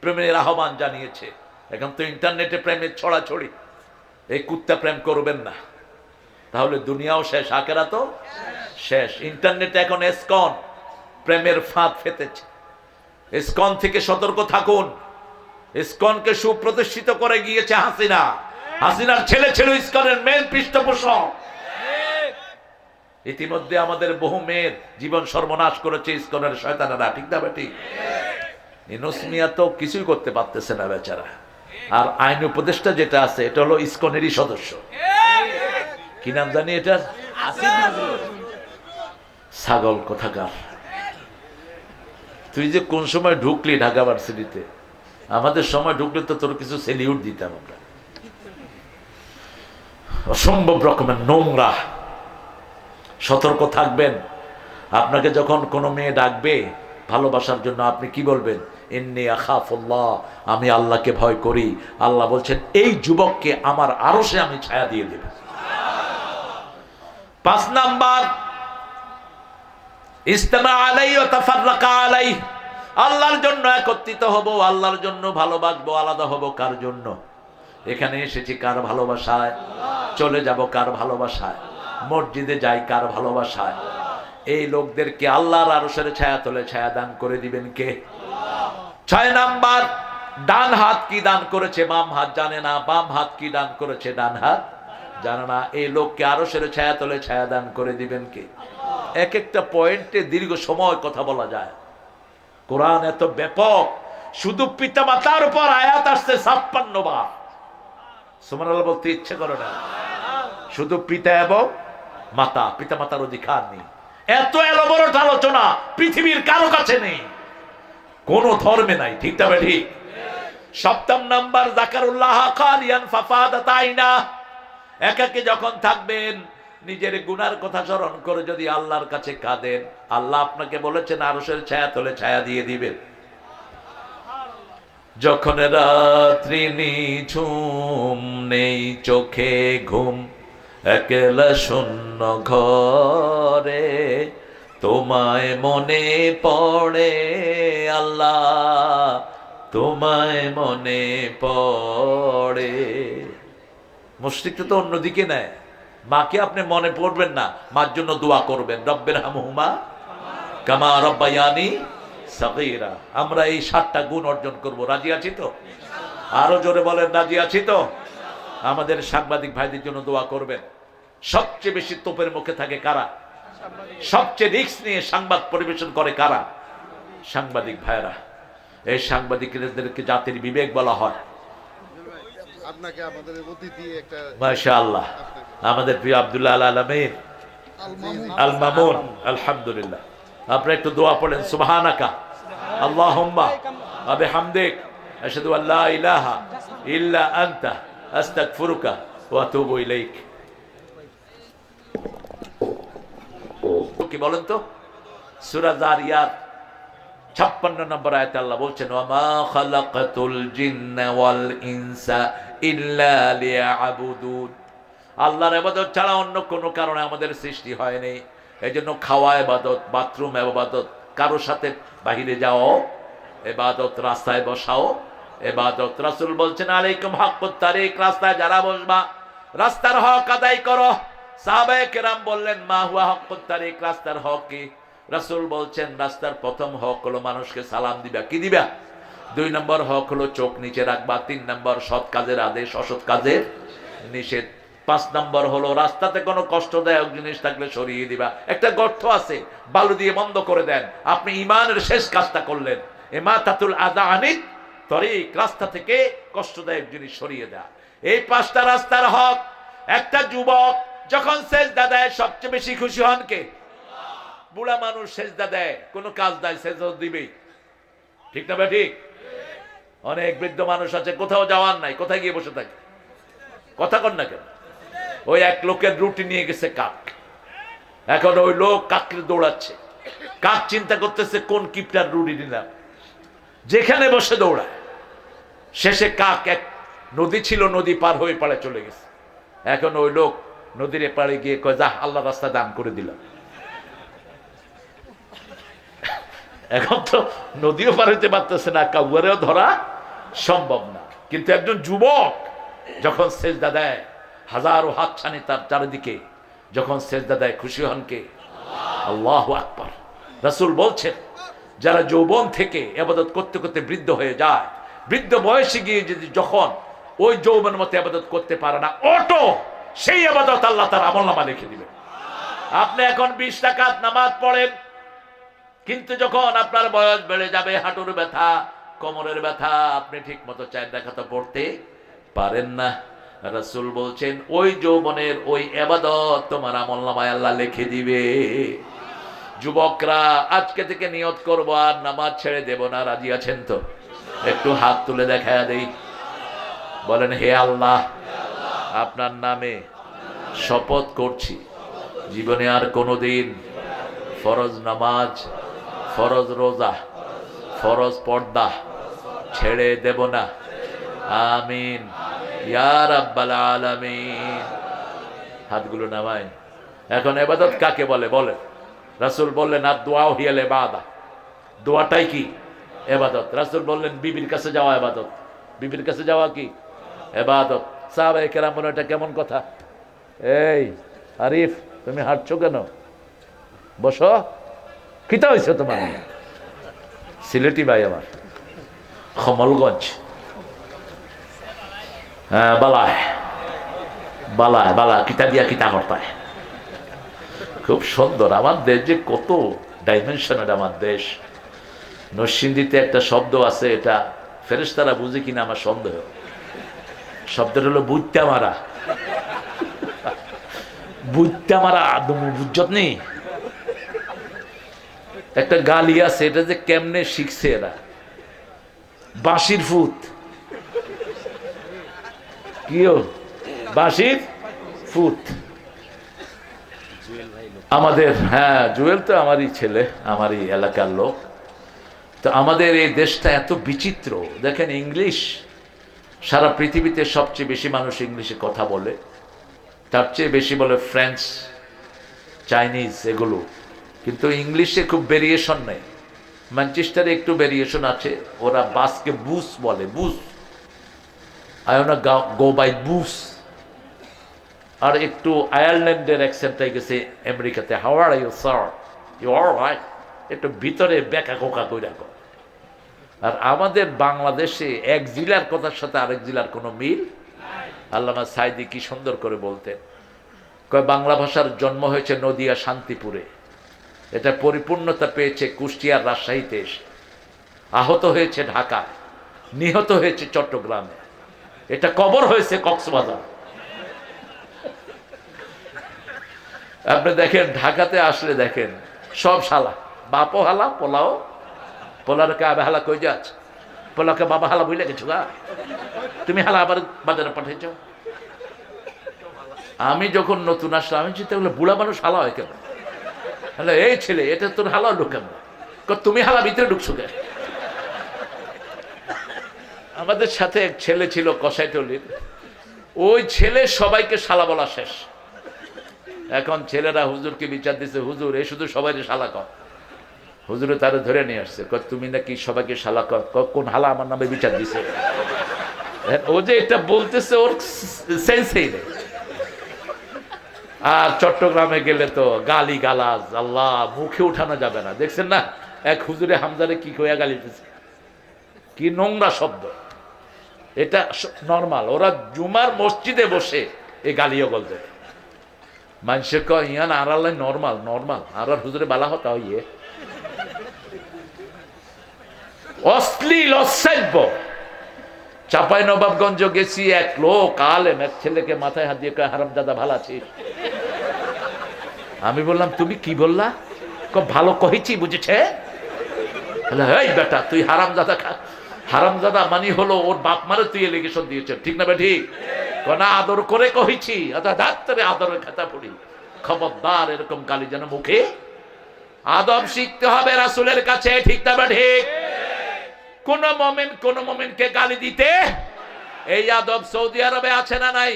প্রেমের আহ্বান জানিয়েছে। এখন তো ইন্টারনেটে প্রেমের ছড়াছড়ি। এই কুত্তা প্রেম করবেন না, তাহলে দুনিয়াও শেষ, আখিরাতও শেষ। ইন্টারনেটে এখন এসকন প্রেমের ফাঁদ ফেতেছে। এসকন থেকে সতর্ক থাকুন। ইসকনকে সুপ্রতিষ্ঠিত করে গিয়েছে হাসিনা। হাসিনার ছেলে ছিল ইসকনের মেন পৃষ্ঠপোষক। ইতিমধ্যে আমাদের বহু মেয়ের জীবন সর্বনাশ করেছে ইসকনের শয়তানেরা। ঠিক না বেটি? ইউনূস মিয়া তো কিছুই করতে পারতেছে না বেচারা। আর আইন উপদেষ্টা যেটা আছে, এটা হলো ইসকনেরই সদস্য। কি নাম জানি এটা? ছাগল কোথাকার। তুই যে কোন সময় ঢুকলি ঢাকা ভার্সিটিতে? আমাদের সময় ঢুকলে তো তোর কিছু সেলিউট দিতাম আমরা। অসম্ভব রকমের নোংরা। সতর্ক থাকবেন। আপনাকে যখন কোনো মেয়ে ডাকবে ভালোবাসার জন্য, আপনি কি বলবেন? ইন্নী আখাফুল্লাহ, আমি আল্লাহকে ভয় করি। আল্লাহ বলছেন এই যুবককে আমার আরশে আমি ছায়া দিয়ে দেব। 5 নাম্বার, ইস্তামা আলাইহি ওয়া তাফাররাকা আলাইহি, আল্লাহর জন্য একত্রিত হব, আল্লাহর জন্য ভালোবাসবো। আলাদা হব কার জন্য? এখানে এসেছি কার ভালোবাসায়, চলে যাব কার ভালোবাসায়, মসজিদে যাই কার ভালোবাসায়। এই লোকদেরকে আল্লাহর আরশের ছায়া তলে ছায়া দান করে দিবেন কে? 6 নাম্বার, ডান হাত কি দান করেছে বাম হাত জানে না, বাম হাত কি দান করেছে ডান হাত জানে না। এই লোককে আরশের ছায়া তলে ছায়া দান করে দিবেন কে? এক একটা পয়েন্টে দীর্ঘ সময় কথা বলা যায়। কোরআন এত ব্যাপক, শুধু পিতা মাতার উপর আয়াত আসছে 56 বার। সুবহানাল্লাহ বলতে ইচ্ছে করে না। শুধু পিতা এবং মাতা, পিতা মাতার অধিকার নেই। এত এলোবরট আলোচনা পৃথিবীর কারো কাছে নেই, কোন ধর্মে নাই। ঠিক তবে ঠিক। 7 নাম্বার, যাকারুল্লাহ খালিয়ান ফাফাদাত আইনা। একাকী যখন থাকবেন, নিজের গুনার কথা স্মরণ করে যদি আল্লাহর কাছে কাঁদেন, আল্লাহ আপনাকে বলেছেন আরশের ছায়া তলে ছায়া দিয়ে দিবেন। যখন রাত্রি নিঝুম, নেই চোখে ঘুম, একলা শূন্য ঘরে, তোমায় মনে পড়ে আল্লাহ, তোমায় মনে পড়ে। মুশরিকটা তো অন্যদিকে নেয়। মাকে আপনি মনে পড়বেন না, মার জন্য দোয়া করবেন, রব্বির হামহুমা কামা রব্বায়ানি সাগীরা। আমরা এই 7টা গুণ অর্জন করব। রাজি আছি তো? আরো জোরে বলেন, রাজি আছি তো? আমাদের সাংবাদিক ভাইদের জন্য দোয়া করবেন। সবচেয়ে বেশি তোপের মুখে থাকে কারা? সবচেয়ে রিস্ক নিয়ে সংবাদ পরিবেশন করে কারা? সাংবাদিক ভাইরা। এই সাংবাদিকদেরকে জাতির বিবেক বলা হয়। আপনাকে আমাদের অতিথি একটা মাশাআল্লাহ, আমাদের প্রিয় আব্দুল্লাহ আল আলামিন আল মামুন, আলহামদুলিল্লাহ। আপনি একটু দোয়া পড়েন, সুবহানাকা আল্লাহুম্মা ওয়া বিহামদিক আশহাদু আল্লা ইলাহা ইল্লা আনতা আস্তাগফিরুকা ওয়া আতুবু ইলাইক। কি বলেন তো? সূরা যারিয়াত 56 নম্বর আয়াতে আল্লাহ বলছেন, ওয়া মা খালাকাতুল জিন্না ওয়াল ইনসা ইল্লা লিয়াবুদুন। আল্লাহর ইবাদত ছাড়া অন্য কোনো কারণে আমাদের সৃষ্টি হয়নি। এজন্য খাওয়া ইবাদত, বাথরুম ইবাদত, কারো সাথে বাহিরে যাও ইবাদত, রাস্তায় বসাও ইবাদত। রাসূল বলছেন আলাইকুম হাক্কুত তারিক, রাস্তায় যারা বসবা রাস্তার হক আদায় করো। সাহাবায়ে কেরাম বললেন মা হুয়া হাক্কুত তারিক, রাস্তার হক কি? রাসূল বলছেন রাস্তার প্রথম হক হলো মানুষকে সালাম দিবা। কি দিবা? 2 নম্বর হক হলো চোখ নিচে রাখবা। 3 নম্বর সৎ কাজের আদেশ, অসৎ কাজের নিষেধ। 5 নম্বর হলো রাস্তাতে কোনো কষ্টদায়ক জিনিস থাকলে সরিয়ে দিবা। একটা গর্ত আছে, বালু দিয়ে বন্ধ করে দেন। আপনি ঈমানের শেষ কাজটা করলেন। ইমাতাতুল আযা আনিত তরিক, রাস্তা থেকে কষ্টদায়ক জিনিস সরিয়ে দেয়া। এই 5টা রাস্তার হক। একটা যুবক যখন সেজদা দেয় সবচেয়ে বেশি খুশি হন কে? বুড়া মানুষ সেজদা দেয়, কোনো কাজ দেয় সেজদা দিবেই। ঠিক না? ঠিক। অনেক বৃদ্ধ মানুষ আছে কোথাও যাওয়ার নাই, কোথায় গিয়ে বসে থাকে? কথা কন না কেন? ওই এক লোকের রুটি নিয়ে গেছে কাক। এখন ওই লোক কাককে দৌড়াচ্ছে। কাক চিন্তা করতেছে কোন কিপটার রুটি নিলাম, যেখানে বসে দৌড়ায়। শেষে কাক এক নদী ছিল, নদী পার হয়ে পাড়ে চলে গেছে। এখন ওই লোক নদীর পাড়ে গিয়ে কয়, যা আল্লাহ রাস্তা দান করে দিলাম। এখন তো নদীও পার হইতে পারতেছে না, কাউয়ারেও ধরা সম্ভব না। কিন্তু একজন যুবক যখন সেজদা দেয়, হাজারো হাতছানি তার চারিদিকে, যখন সেজদা দেয় খুশি হন কে? আল্লাহু আকবার। রাসূল বলছেন যারা যৌবন থেকে ইবাদত করতে করতে বৃদ্ধ হয়ে যায়, বৃদ্ধ বয়সে গিয়ে যদি যখন ওই যৌবনের মতো ইবাদত করতে পারে না, অটো সেই ইবাদত আল্লাহ তার আমলনামা লিখে দিবেন। আপনি এখন 20 রাকাত নামাজ পড়েন, কিন্তু যখন আপনার বয়স বেড়ে যাবে, হাঁটুর ব্যথা, কোমরের ব্যথা, আপনি ঠিক মতো 4 রাকাত পড়তে পারেন না। রাসূল বলছেন ওই যৌবনের ওই ইবাদত তোমার আমলনামায় আল্লাহ লিখে দিবে। যুবকরা আজকে থেকে নিয়ত করব আর নামাজ ছেড়ে দেব না। রাজি আছেন তো? একটু হাত তুলে দেখায়া দেই। বলেন, হে আল্লাহ, আপনার নামে শপথ করছি জীবনে আর কোনোদিন ফরজ নামাজ, ফরজ রোজা, ফরজ পর্দা ছেড়ে দেব না। আমিন ইয়া রাব্বাল আলামিন। হাতগুলো নামাই। এখন ইবাদত কাকে বলে? বলে রাসূল বললেন আর দোয়া হিয়াল ইবাদত। দোয়াটাই কি? এবাদত। রাসূল বললেন বিবির কাছে যাওয়া এবাদত। বিবির কাছে যাওয়া কি এবাদত। সাহাবায়ে কেরাম বলেন এটা কেমন কথা? এই আরিফ তুমি হাঁটছো কেন? বসো। কিতা হয়েছে তোমার? সিলেটি ভাই আমার, কমলগঞ্জ। হ্যাঁ বালায় বালায় বালা কিতা দিয়া কিতা করতায়। খুব সুন্দর। আমার দেশ যে কত ডাইমেনশনের আমার দেশ। নরসিংদীতে একটা শব্দ আছে, এটা ফেরেশতারা বুঝে কিনা আমার সন্দেহ। শব্দটা হলো বুঝতে মারা। বুঝতে মারা বুঝত নেই। একটা গালি আছে, এটা যে কেমনে শিখছে এরা। বাঁশির ফুত কিও বাঁশির ফুত। আমাদের হ্যাঁ জুয়েল তো আমারই ছেলে, আমারই এলাকার লোক। তো আমাদের এই দেশটা এত বিচিত্র। দেখেন ইংলিশ, সারা পৃথিবীতে সবচেয়ে বেশি মানুষ ইংলিশে কথা বলে, তার চেয়ে বেশি বলে ফ্রেঞ্চ, চাইনিজ এগুলো। কিন্তু ইংলিশে খুব ভেরিয়েশন নেই। ম্যানচেস্টারে একটু ভেরিয়েশন আছে, ওরা বাসকে বুস বলে, bus. I want to go by bus. আর একটু আয়ারল্যান্ডের অ্যাকসেন্টটাই গেছে আমেরিকাতে, how are you sir, you are right, একটু ভিতরে বেকা কোকা কই রাখো। আর আমাদের বাংলাদেশে এক জেলার কথার সাথে আরেক জেলার কোনো মিল। আল্লামা সাইদি কি সুন্দর করে বলতেন, কয় বাংলা ভাষার জন্ম হয়েছে নদিয়া শান্তিপুরে, এটা পরিপূর্ণতা পেয়েছে কুষ্টিয়ার রাজশাহীতে এসে, আহত হয়েছে ঢাকায়, নিহত হয়েছে চট্টগ্রামে, এটা কবর হয়েছে কক্সবাজার। আপনি দেখেন ঢাকাতে আসলে দেখেন সব শালা, বাপও হালা, পোলাও, পোলারকে আবে হালা কই যাচ্ছ, পোলাকে বাবা হালা বুঝলে গেছো গা, তুমি হালা আবার বাজারে পাঠিয়েছ। আমি যখন নতুন আসলাম আমি চিন্তা করলাম বুড়া মানুষ হালা হয় কেন? হ্যালো এই ছেলে, এটা তোর হালা হলো কেমন? তুমি হালা ভিতরে ঢুকছো কেন? আমাদের সাথে এক ছেলে ছিল কসাইটলির, ওই ছেলে সবাইকে শালা বলা শেষ। এখন ছেলেরা হুজুরকে বিচার দিচ্ছে, হুজুর এ শুধু সবাই শালা কর। হুজুরে তারা ধরে নিয়ে আসছে, তুমি নাকি সবাইকে শালা কর। কোন হালা আমার নামে বিচার দিছে? ও যে এটা বলতেছে ওর সেন্সেই নেই। আর চট্টগ্রামে গেলে তো গালি গালাজ, আল্লাহ মুখে উঠানো যাবে না। দেখছেন না এক হুজুরে হামজারে কি কইয়া গালি দিতেছে, কি নোংরা শব্দ। এটা নর্মাল, ওরা জুমার মসজিদে বসে এই গালিও বলতে। মানুষের কয় ইয়ান আর আল্লাহ নর্মাল নর্মাল, আর হুজুরে বালা হতা হইয়ে অশ্লীল অসভ্য। চাপাই নবাবগঞ্জ গেছি, এক লোক আলেম এক ছেলেকে মাথায় হাত দিয়ে কয় হারামজাদা ভালো আছিস? আমি বললাম তুমি কি বললা? ভালো কহেছি বুঝেছে। এই বেটা তুই হারামজাদা খা, হারামজাদা মানি হলো ওর বাপ মারে তুই এলিগেশন দিয়েছ, ঠিক না? ঠিক না, আদর করে কহেছি, ডাক্তারে আদরের খাতা পড়ি। খবরদার এরকম গালি যেন মুখে। আদব শিখতে হবে রাসূলের কাছে, ঠিক না? ঠিক। কোন মোমেনকে গালি দিতে, এই আদব সৌদি আরবে আছে না নাই?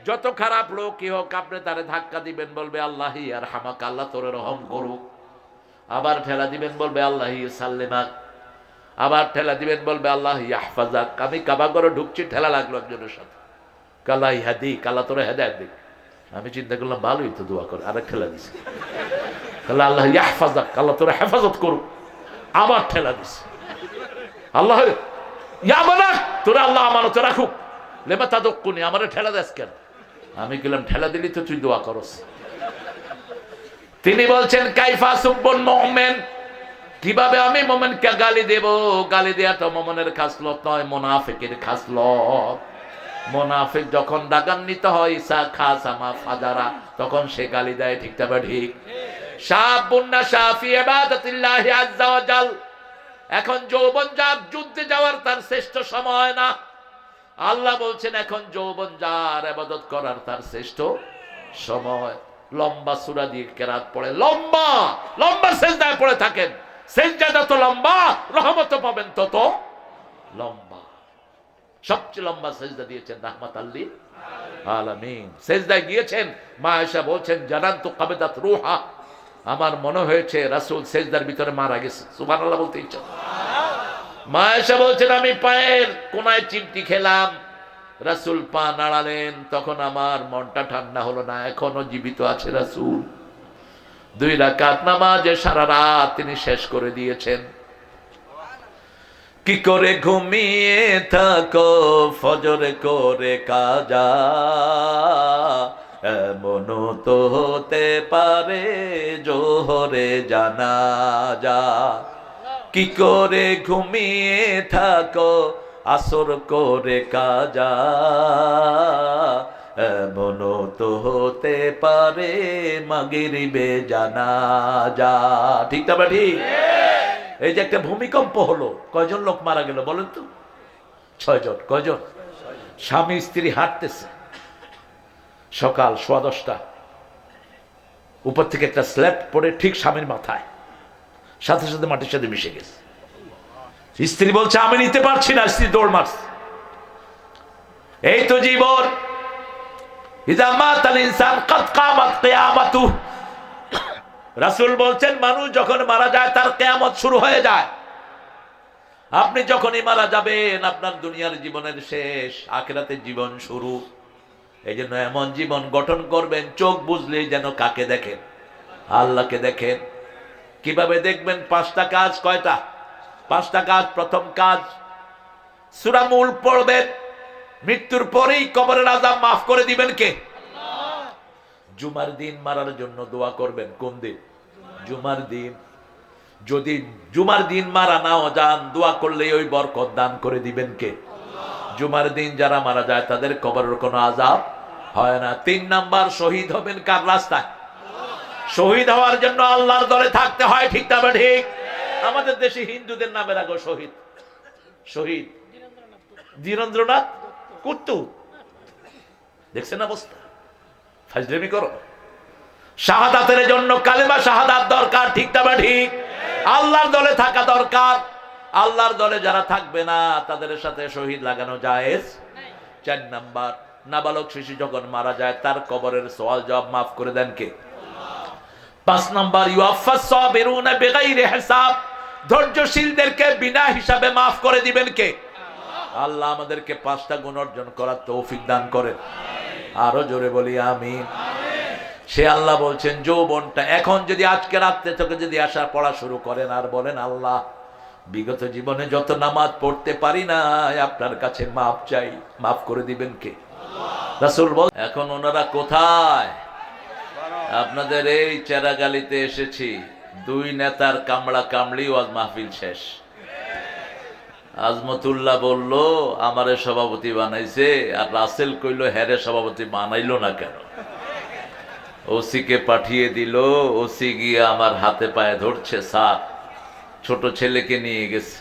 যত খারাপ লোকই হোক আপনি তারে ধাক্কা দিবেন, বলবে আল্লাহি আর হামাক, আল্লাহ তোরে রহম করুক। আবার ঠেলা দিবেন, বলবে আল্লাহি সাল্লিমাক। আবার ঠেলা দিবেন, বলবে আল্লাহ ইয়াহফাজাক। আমি কাবা ঘরে ঢুকছি, ঠেলা লাগলো একজনের সাথে, কাল্লাহ হাদিক, আল্লাহ তোরে হেদায়েত দিক। আমি চিন্তা করলাম ভালোই তো দোয়া করে, আরেক ঠেলা দিছে, কাল্লাহ আল্লাহ ইয়াহফাজাক, আল্লাহ তোরে হেফাজত করুক। আবার ঠেলা দিছে, আল্লাহ ইয়ামানাক, তোরে আল্লাহ আমানতে রাখুক। লেমা তাদুক্কুনি, আমারে ঠেলা দেস কেন? আমি গেলাম ঠেলা দিলি তো তুই দোয়া করস। তিনি বলছেন কাইফা সুব্বুল মুমিন, কিভাবে আমি মুমিনকে গালি দেব? গালি দেওয়াটা মুমিনের খাসলত নয়, মুনাফিকের খাসলত। মুনাফিক যখন রাগান্বিত হয় ইসা খাসামা ফাজারা, তখন সে গালি দেয়, ঠিক তবে ঠিক। শাবুন নাশা ফি ইবাদাতিল্লাহি আযজা ওয়া জাল। এখন যৌবন যার যুদ্ধে যাওয়ার তার শ্রেষ্ঠ সময় না। আল্লাহ বলছেন এখন যৌবন যার ইবাদত করার তার শ্রেষ্ঠ সময়। লম্বা সূরা দিয়ে কেরাত পড়ে, লম্বা লম্বা সিজদায় পড়ে থাকেন। সিজদা যত লম্বা রহমত পাবেন তত লম্বা। সবচেয়ে লম্বা সিজদা দিয়েছেন রাহমাতাল লিল আলামিন। সিজদায় গিয়েছেন, মা আয়েশা বলছেন জানান্তু কাবাদাত রূহা, আমার মনে হয়েছে রাসূল সিজদার ভিতরে মারা গেছে। সুবহানাল্লাহ বলতে ইচ্ছা। মা এসে বলছেন আমি পায়ের কোনায় চিমটি খেলাম, রাসূল পা নাড়ালেন, তখন আমার মনটা ঠান্ডা হলো না, এখনো জীবিত আছে রাসূল। 2 রাকাত নামাজে সারা রাত তিনি শেষ করে দিয়েছেন। কি করে ঘুমিয়ে থাকো ফজরে করে কাজা, এমন তো হতে পারে জোহরে জানাজা। কি করে ঘুমিয়ে থাকো আসর করে কাজা, এমন তো হতে পারে মাগরিবে জানাজা। ঠিক না বা ঠিক? এই যে একটা ভূমিকম্প হলো, কয়জন লোক মারা গেল বলেন তো? 6 জন। কয়জন? স্বামী স্ত্রী হাঁটতেছে, সকাল 10:15, উপর থেকে একটা স্ল্যাব পড়ে ঠিক স্বামীর মাথায়, সাথে সাথে মাটির সাথে মিশে গেছে। স্ত্রী বলছে আমি নিতে পারছি না, স্ত্রী দৌড় মারছে। এই তো জীবন। ইযা মাতাল ইনসান কাদ কামাত কিয়ামাতুহু। রাসূল বলছেন মানুষ যখন মারা যায় তার কিয়ামত শুরু হয়ে যায়। আপনি যখনই মারা যাবেন আপনার দুনিয়ার জীবনের শেষ, আখিরাতের জীবন শুরু। এই জন্য এমন জীবন গঠন করবেন চোখ বুঝলেই যেন কাকে দেখেন? আল্লাহকে দেখেন। কিভাবে দেখবেন? 5টা কাজ। কয়টা? 5টা কাজ। প্রথম কাজ সূরা মুল্ক পড়বেন। মৃত্যুর পরেই কবরের আযাব মাফ করে দিবেন কে? আল্লাহ। জুমার দিন মারার জন্য দোয়া করবেন। কোন দিন? জুমার দিন। যদি জুমার দিন মারা নাও যান, দোয়া করলে ওই বরকত দান করে দিবেন কে? আল্লাহ। জুমার দিন যারা মারা যায় তাদের কবরের কোনো আযাব হয় না। 3 নাম্বার, শহীদ হবেন কার রাস্তায়? শহীদ হওয়ার জন্য আল্লাহর দলে থাকতে হয়। ঠিক না ঠিক? আমাদের দেশে হিন্দুদের নামে রাখো শহীদ। শহীদ ধীরেন্দ্রনাথ কুট্টু। দেখছেন অবস্থা? ফাজলামি করো। শাহাদাতের জন্য কালেমা শাহাদাত দরকার। ঠিক না ঠিক? আল্লাহর দলে থাকা দরকার। আল্লাহর দলে যারা থাকবে না তাদের সাথে শহীদ লাগানো জায়েজ। 4 নাম্বার, নাবালক শিশু যখন মারা যায় তার কবরের সওয়াল জবাব মাফ করে দেন কে? 5 নাম্বার, ইউআফাস সাবিরুনা বিগাইরি হিসাব। ধৈর্যশীলদেরকে বিনা হিসাবে মাফ করে দিবেন কে? আল্লাহ আমাদেরকে 5টা গুণ অর্জন করার তৌফিক দান করেন। আরো জোরে বলি আমিন। সে আল্লাহ বলছেন যৌবনটা এখন যদি আজকে রাত্রে থেকে যদি আসার পড়া শুরু করেন আর বলেন আল্লাহ বিগত জীবনে যত নামাজ পড়তে পারি না আপনার কাছে মাফ চাই, মাফ করে দিবেন কে? রাসূল বল। এখন ওনারা কোথায়? আপনাদের এই চেরাগালিতে এসেছি। 2 নেতার কামড়া কামড়ি ওয়াজ মাহফিল শেষ। আজমতুল্লাহ বলল আমারে সভাপতি বানাইছে, আর রাসেল কইল হ্যারে সভাপতি বানাইলো না কেন? ওসিকে পাঠিয়ে দিল। ওসি গিয়ে আমার হাতে পায়ে ধরছে, স্যার ছোট ছেলেকে নিয়ে গেছে।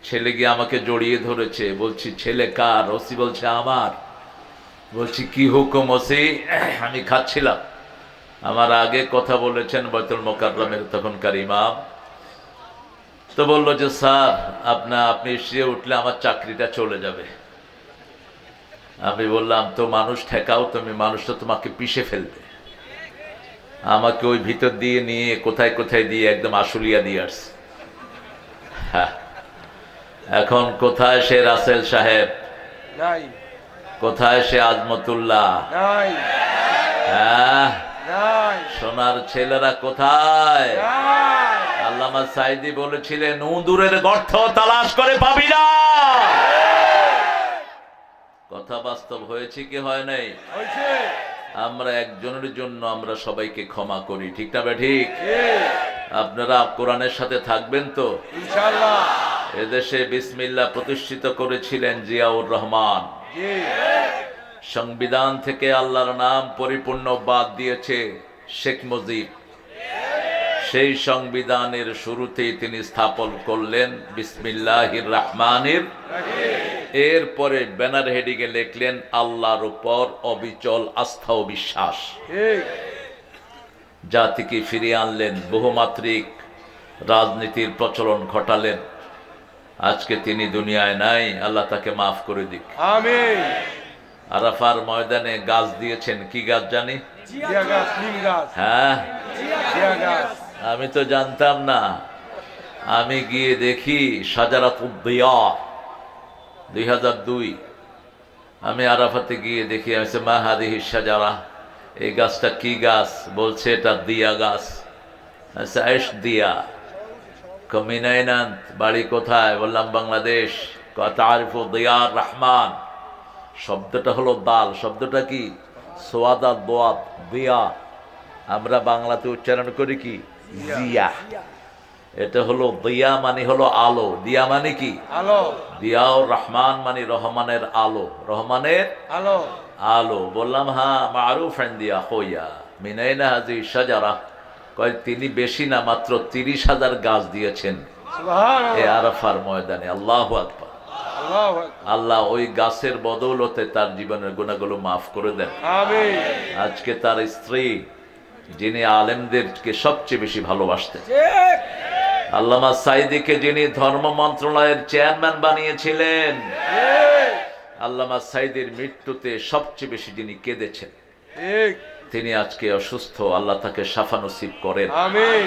ছেলে গিয়ে আমাকে জড়িয়ে ধরেছে। বলছি ছেলে কার? ওসি বলছে আমার। বলছি কি হুকুম ওসি? আমি খাচ্ছিলাম। আমার আগে কথা বলেছেন বাইতুল মোকাররমের তখনকার ইমাম। তো বললো যে স্যার আপনি শুয়ে উঠলে আমার চাকরিটা চলে যাবে। আমি বললাম তো মানুষ ঠেকাও তুমি, মানুষটা তোমাকে পিষে ফেলবে। আমাকে ওই ভিতর দিয়ে নিয়ে কোথায় কোথায় দিয়ে একদম আশুলিয়া দিয়ে আসছে। হ্যাঁ, এখন কোথায় সে রাসেল সাহেব? নাই। কোথায় সে আজমতুল্লাহ? নাই। হ্যাঁ, নাই। সোনার ছেলেরা কোথায়? নাই। আল্লামা সাইদি বলেছিলেন উদুরের গর্ত তালাশ করে পাবি না। কথা বাস্তব হয়েছে কি হয় নাই? হইছে। আমরা একজনের জন্য আমরা সবাইকে ক্ষমা করি। ঠিক না ঠিক? আপনারা কোরআনের সাথে থাকবেন তো ইনশাআল্লাহ। এদেশে বিসমিল্লাহ প্রতিষ্ঠিত করেছিলেন জিয়াউর রহমান। জি। সংবিধান থেকে আল্লাহর নাম পরিপূর্ণ বাদ দিয়েছে শেখ মুজিব। সেই সংবিধানের শুরুতেই তিনি স্থাপন করলেন বিসমিল্লাহির রহমানির। এরপরে ব্যানার হেডিংয়ে লিখলেন আল্লাহর উপর অবিচল আস্থা ও বিশ্বাস। জাতিকে ফিরিয়ে আনলেন, বহুমাত্রিক রাজনীতির প্রচলন ঘটালেন। আজকে তিনি দুনিয়ায় নাই, আল্লাহ তাকে মাফ করে দিক। আমিন। আরাফার ময়দানে গাছ দিয়েছেন, কি গাছ জানি? জিয়া গাছ, নিম গাছ। হ্যাঁ, জিয়া গাছ। আমি তো জানতাম না। আমি গিয়ে দেখি শাজারাতুদ দিয়া 2002 আমি আরাফাতে গিয়ে দেখি আমি মা হাদিহি শাজারা, এই গাছটা কি গাছ? বলছে এটা দিয়া গাছ। আচ্ছা এস দিয়া কমিনাইনান্ত, বাড়ি কোথায়? বললাম বাংলাদেশ। তারিফু দিয়ার রহমান, শব্দটা হলো দাল, শব্দটা কি? সোয়াদা দোয়াত দিয়া, আমরা বাংলাতে উচ্চারণ করি কি? জিয়া। এটা হলো দিয়া মানে হলো আলো, দিয়া মানে কি? আলো। দিয়াউর রহমান মানে রহমানের আলো, রহমানের আলো। আলো। বললাম হ্যাঁ মারুফ দিয়া হইয়া মিনাইনা হাজি শাজারা। কয় তিনি বেশি না, মাত্র 30,000 গাছ দিয়েছেন এই সুবহানাল্লাহ। আরাফার ময়দানে। আল্লাহু আকবার। আল্লাহু আকবার। আল্লাহ ওই গাছের বদৌলতে তার জীবনের গুনাহগুলো মাফ করে দেন। আমিন। আজকে তার স্ত্রী, যিনি আলেমদেরকে সবচেয়ে বেশি ভালোবাসতেন, ঠিক। আল্লামা সাইদিকে যিনি ধর্ম মন্ত্রণালয়ের চেয়ারম্যান বানিয়েছিলেন, ঠিক। আল্লামা সাইদির মৃত্যুতে সবচেয়ে বেশি যিনি কেঁদেছেন, ঠিক। তিনি আজকে অসুস্থ। আল্লাহ তাকে শাফা নসিব করেন। আমিন।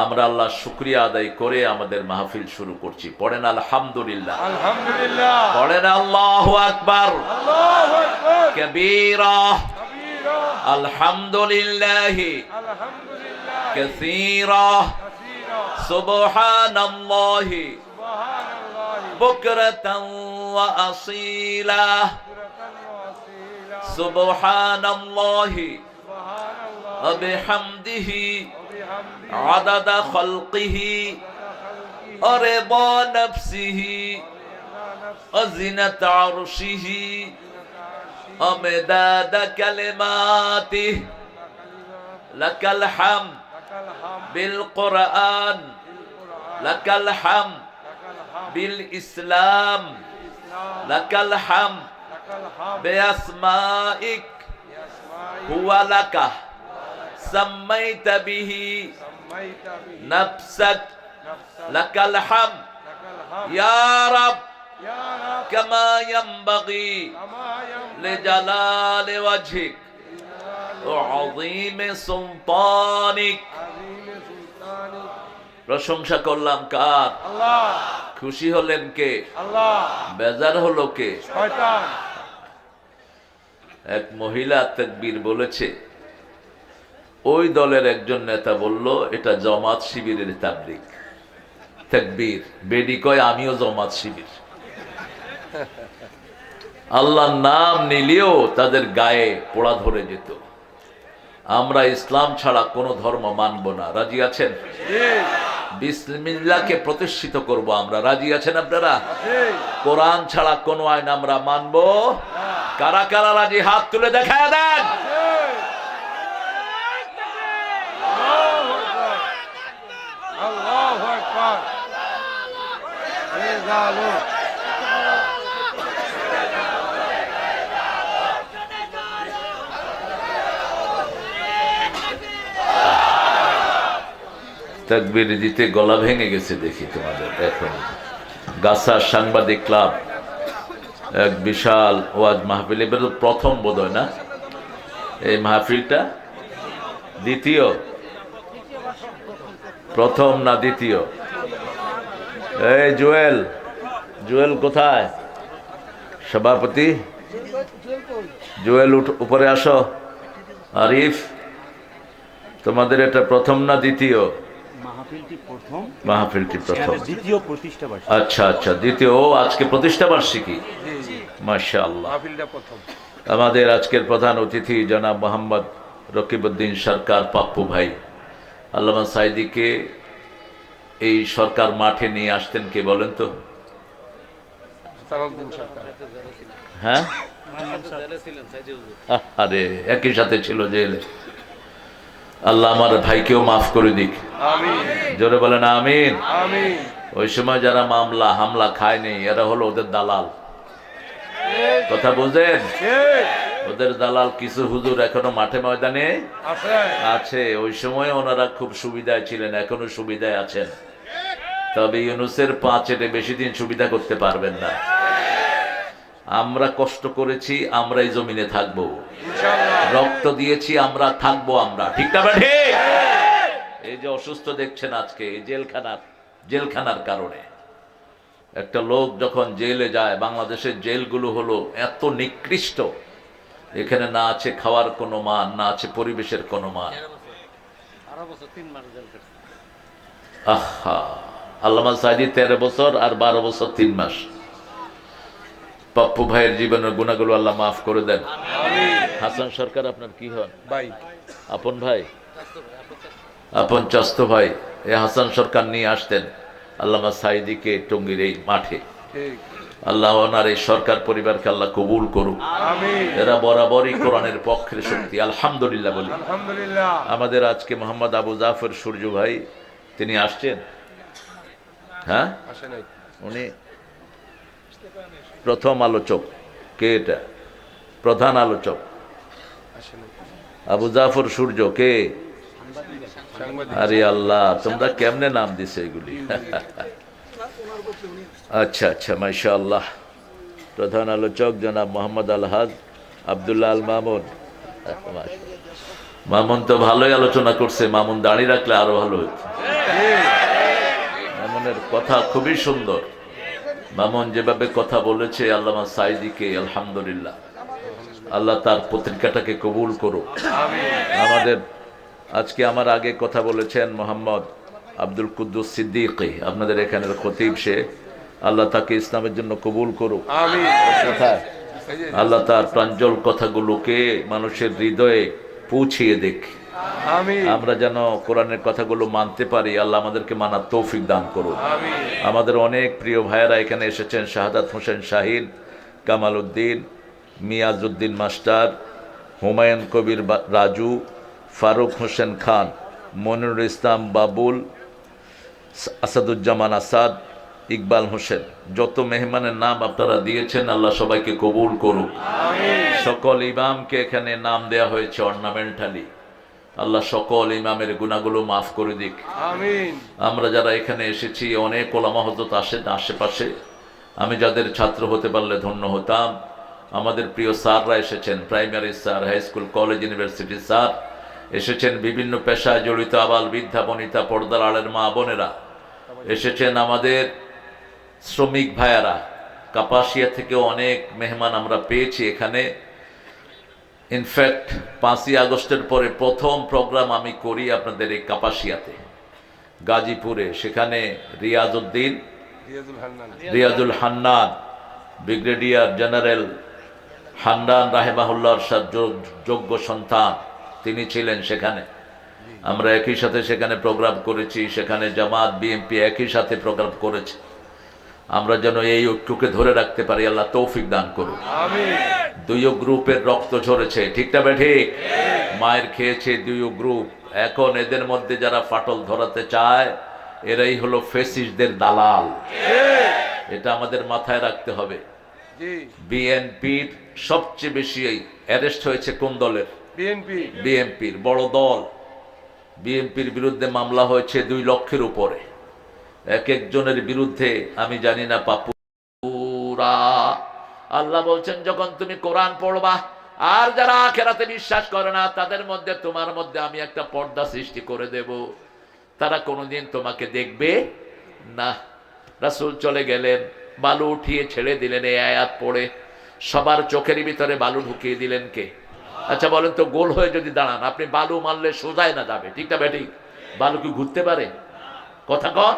আমরা আল্লাহ শুকরিয়া আদায় করে আমাদের মাহফিল শুরু করছি। পড়েন আলহামদুলিল্লাহ, আলহামদুলিল্লাহ। পড়েন আল্লাহু আকবার আল্লাহু আকবার। কবীরা, কবীরা। আলহামদুলিল্লাহ আলহামদুলিল্লাহ। কাসীরা, কাসীরা। সুবহানাল্লাহ সুবহানাল্লাহ। বুকরাতান ওয়া আসীলা, কুদরতান ওয়া আসীলা। সুবহানাল্লাহ সুবহানাল্লাহ। ওয়া বিহামদিহি وبحمده عدد خلقه ورضا نفسه وزنة عرشه ومداد كلماته لك الحمد بالقرآن لك الحمد بالإسلام لك الحمد بأسمائك هو لك سميت به نفسك لك الحمد يا رب كما ينبغي لجلال وجهك وعظيم سلطانك। প্রশংসা করলাম কার? আল্লাহ। খুশি হলেন কে? আল্লাহ। বেজার হলো কে? শয়তান। এক মহিলা তাকবীর বলেছে, ওই দলের একজন নেতা বলল এটা জামাত শিবিরের তাবলীগ। তাকবীর। বেডি কয় আমিও জামাত শিবির। আল্লাহর নাম নিলেও তাদের গায়ে পোড়া ধরে যেত। আমরা ইসলাম ছাড়া কোনো ধর্ম মানব না। রাজি আছেন? বিসমিল্লাহকে প্রতিষ্ঠিত করব আমরা। রাজি আছেন আপনারা? কোরআন ছাড়া কোনো আইন আমরা মানব। কারা কারা রাজি? হাত তুলে দেখায় দেন। আল্লাহু আকবার। রেজালু। তাকবীর দিতে গলা ভেঙে গেছে দেখি তোমাদের। এখন গাছার সাংবাদিক ক্লাব এক বিশাল ওয়াজ মাহফিল, এবার তো প্রথম বোধহয় না এই মাহফিলটা? দ্বিতীয়? প্রথম না দ্বিতীয়? এই জুয়েল, জুয়েল কোথায়? সভাপতি জুয়েল উপরে আসো। আরিফ, তোমাদের এটা প্রথম না দ্বিতীয়? মাহফিলটি প্রথম। মাহফিলটি প্রথম। দ্বিতীয় প্রতিষ্ঠা বার্ষিকী। আচ্ছা আচ্ছা, দ্বিতীয়। ও আজকে প্রতিষ্ঠা বার্ষিকী। মাশাআল্লাহ। মাহফিলটা প্রথম। আমাদের আজকের প্রধান অতিথি জনাব মোহাম্মদ রকিবউদ্দিন সরকার পাপ্পু ভাই। আল্লামা সাইদিকে এই সরকার মাঠে নিয়ে আসতেন কে বলেন তো? সালাউদ্দিন সরকার। হ্যাঁ, আরে একই সাথে ছিল জেলে। আল্লাহ আমার ভাইকেও মাফ করে দিক। আমিন। জোরে বলেন আমিন। আমিন। ওই সময় যারা মামলা হামলা খায়নি এরা হলো ওদের দালাল। কথা বুঝেন? ওদের দালাল কিছু হুজুর এখনো মাঠে ময়দানে আছে। আছে। ওই সময় ওনারা খুব সুবিধায় ছিলেন, এখনো সুবিধায় আছেন। তবে ইউনূসের পাঁচেটে বেশি দিন সুবিধা করতে পারবেন না। আমরা কষ্ট করেছি, আমরা এই জমিনে থাকবো। ইনশাআল্লাহ। রক্ত দিয়েছি, আমরা থাকবো। আমরা ঠিক না ঠিক? এই যে অসুস্থ দেখছেন আজকে এই জেলখানার জেলখানার কারণে। একটা লোক যখন জেলে যায়, বাংলাদেশের জেলগুলো হলো এত নিকৃষ্ট, এখানে না আছে খাওয়ার কোনো মান, না আছে পরিবেশের কোনো মান। আহা, আল্লামা সাঈদী 13 বছর আর 12 বছর 3 মাস। পাপ্পু ভাইয়ের জীবনের গুণাগুলো আল্লাহ মাফ করে দেন। হাসান সরকার আপনার কি হন? ভাই আপন ভাই, আপন চাস্ত ভাই। এই হাসান সরকার নিয়ে আসতেন আল্লামা সাঈদীকে টঙ্গীর এই মাঠে। ঠিক। আল্লাহ ওনার এই সরকার পরিবারকে আল্লাহ কবুল করুক। আমিন। এরা বরাবরই কোরআনের পক্ষের শক্তি, আলহামদুলিল্লাহ বলি। আলহামদুলিল্লাহ। আমাদের আজকে মোহাম্মদ আবু জাফর সূর্য ভাই, তিনি আসছেন। হ্যাঁ, আসে নাই। উনি প্রথম আলোচক। কে এটা? প্রধান আলোচক আসে নাই। আবু জাফর সূর্য কে? সাংবাদিক। আরে আল্লাহ, তোমরা কেমনে নাম দিছে এগুলি? আচ্ছা আচ্ছা, মাশাআল্লাহ। প্রধান আলোচক জনাব মোহাম্মদ আলহাজ আব্দুল্লাহ আল মামুন। মামুন তো ভালোই আলোচনা করছে, মামুন দাঁড়িয়ে রাখলে আরো ভালো হতো। মামুনের কথা খুবই সুন্দর। মামুন যেভাবে কথা বলেছে আল্লামা সাঈদীকে, আলহামদুলিল্লাহ, আল্লাহ তার পত্রিকাটাকে কবুল করুক। আমাদের আজকে আমার আগে কথা বলেছেন মোহাম্মদ আব্দুল কুদ্দুস সিদ্দিকী, আপনাদের এখানের খতিব, সে, আল্লাহ তাকে ইসলামের জন্য কবুল করুক। আমিন। কোথায়? আল্লাহ তার প্রাঞ্জল কথাগুলোকে মানুষের হৃদয়ে পৌঁছিয়ে দেখ। আমিন। আমরা যেন কোরআনের কথাগুলো মানতে পারি, আল্লাহ আমাদেরকে মানার তৌফিক দান করুন। আমিন। আমাদের অনেক প্রিয় ভাইয়েরা এখানে এসেছেন, শাহাদাত হোসেন শাহিন, কামাল উদ্দিন, মিয়াজউদ্দিন মাস্টার, হুমায়ুন কবির রাজু, ফারুক হোসেন খান, মনিরুল ইসলাম বাবুল, আসাদুজ্জামান আসাদ, ইকবাল হোসেন, যত মেহমানের নাম আপনারা দিয়েছেন আল্লাহ সবাইকে কবুল করুক। সকল ইমামকে এখানে নাম দেয়া হয়েছে অর্নামেন্টালি, আল্লাহ সকল ইমামের গুনাহগুলো মাফ করে দিক। আমিন। আমরা যারা এখানে এসেছি, অনেক ওলামা হযরত আসেন আশেপাশে, আমি যাদের ছাত্র হতে পারলে ধন্য হতাম। আমাদের প্রিয় স্যাররা এসেছেন, primary sir, high school, college, university sir এসেছেন, বিভিন্ন পেশায় জড়িত আবাল বৃদ্ধা বনিতা, পর্দার আড়ের মা বোনেরা এসেছেন, আমাদের শ্রমিক ভাইয়ারা, কাপাসিয়া থেকে অনেক মেহমান আমরা পেয়েছি এখানে। ইনফ্যাক্ট 5ই আগস্টের পরে প্রথম প্রোগ্রাম আমি করি আপনাদের এই কাপাসিয়াতে, গাজীপুরে। সেখানে রিয়াজউদ্দিন, রিয়াজুল হান্নান, ব্রিগেডিয়ার জেনারেল হান্নান রাহেমাহুল্লাহর যোগ্য সন্তান, তিনি ছিলেন সেখানে। আমরা একই সাথে সেখানে প্রোগ্রাম করেছি, সেখানে জামাত বিএনপি একই সাথে প্রোগ্রাম করেছে। আমরা যেন এই ঐক্যকে ধরে রাখতে পারি, আল্লাহ তৌফিক দান করুন। দুইও গ্রুপের রক্ত ঝরেছে, ঠিক না ঠিক? মায়ের খেয়েছে দুইও গ্রুপ। এখন এদের মধ্যে যারা ফাটল ধরাতে চায়, এরাই হলো ফেসিস্টদের দালাল। এটা আমাদের মাথায় রাখতে হবে। বিএনপির সবচেয়ে বেশি অ্যারেস্ট হয়েছে কোন দলের? বিএনপির বড় দল। বিএনপির বিরুদ্ধে মামলা হয়েছে 2 লক্ষের উপরে। এক একজনের বিরুদ্ধে আমি জানি না পাপুরা। আল্লাহ বলছেন, যখন তুমি কোরআন পড়বা আর যারা আখিরাতে বিশ্বাস করে না, তাদের মধ্যে তোমার মধ্যে আমি একটা পর্দা সৃষ্টি করে দেব, তারা কোনোদিন তোমাকে দেখবে না। রাসূল চলে গেলেন, বালু উঠিয়ে ছেড়ে দিলেন, এই আয়াত পড়ে সবার চোখের ভিতরে বালু ঢুকিয়ে দিলেন কে? আচ্ছা বলেন তো, গোল হয়ে যদি দাঁড়ান, আপনি বালু মারলে সোজায় না যাবে, ঠিক না বেঠিক? বালু কি ঘুরতে পারে? কথা কন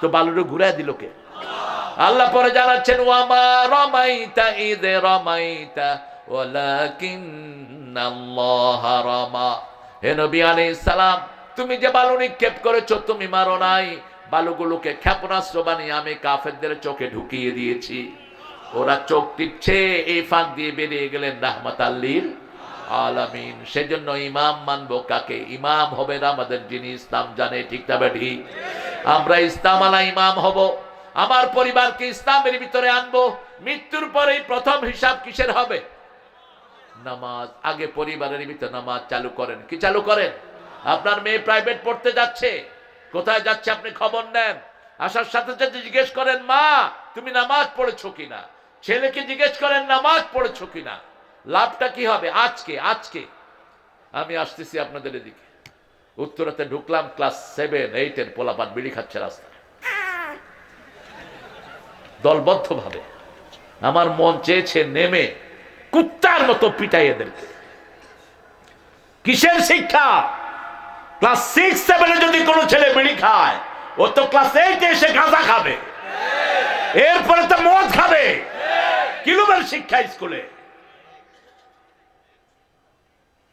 তো, বালুটা ঘুরায় দিল কে? আল্লাহ পরে জানাচ্ছেন, ওয়ামা রামাইতা ইদ রামাইতা ওয়ালাকিন্নাল্লাহ রামা। হে নবী আলাইহিস সালাম, তুমি যে বালু নিক্ষেপ করেছো, তুমি মারো নাই। বালুগুলোকে ক্ষেপণাস্ত্র বানিয়ে আমি কাফেরদের চোখে ঢুকিয়ে দিয়েছি। ওরা চোখ টিপছে, এই ফাঁক দিয়ে বেরিয়ে গেলেন রাহমাতাল লিল আলামিন। সেজন্য ইমাম মানবো কাকে? ইমাম হবেন আমাদের যিনি ইসলাম জানে, ঠিক না বেঠিক? আমরা ইসলাম আলা ইমাম হব, আমার পরিবারকে ইসলামের ভিতরে আনবো। মৃত্যুর পরেই প্রথম হিসাব কিসের হবে? নামাজ। আগে পরিবারের ভিতরে নামাজ চালু করেন। কি চালু করেন? আপনার মেয়ে প্রাইভেট পড়তে যাচ্ছে, কোথায় যাচ্ছে আপনি খবর নেন। আসার সাথে সাথে জিজ্ঞেস করেন, মা তুমি নামাজ পড়েছো কিনা। ছেলেকে জিজ্ঞেস করেন, নামাজ পড়েছো কিনা। লাভটা কি হবে? আজকে আমি আসতেছি আপনাদের এদিকে, উত্তরাতে ঢুকলাম, ক্লাস 7, 8 এর পোলাপান বিড়ি খাচ্ছে রাস্তায়। দলবদ্ধভাবে। আমার মন চেয়েছে নেমে কুত্তার মতো পিটাই এদেরকে। কিসের শিক্ষা? ক্লাস 6-7 যদি কোনো ছেলে বিড়ি খায়, ও তো ক্লাস 8 এসে গাঁজা খাবে, এরপরে তো মদ খাবে। কিলোমের শিক্ষা স্কুলে।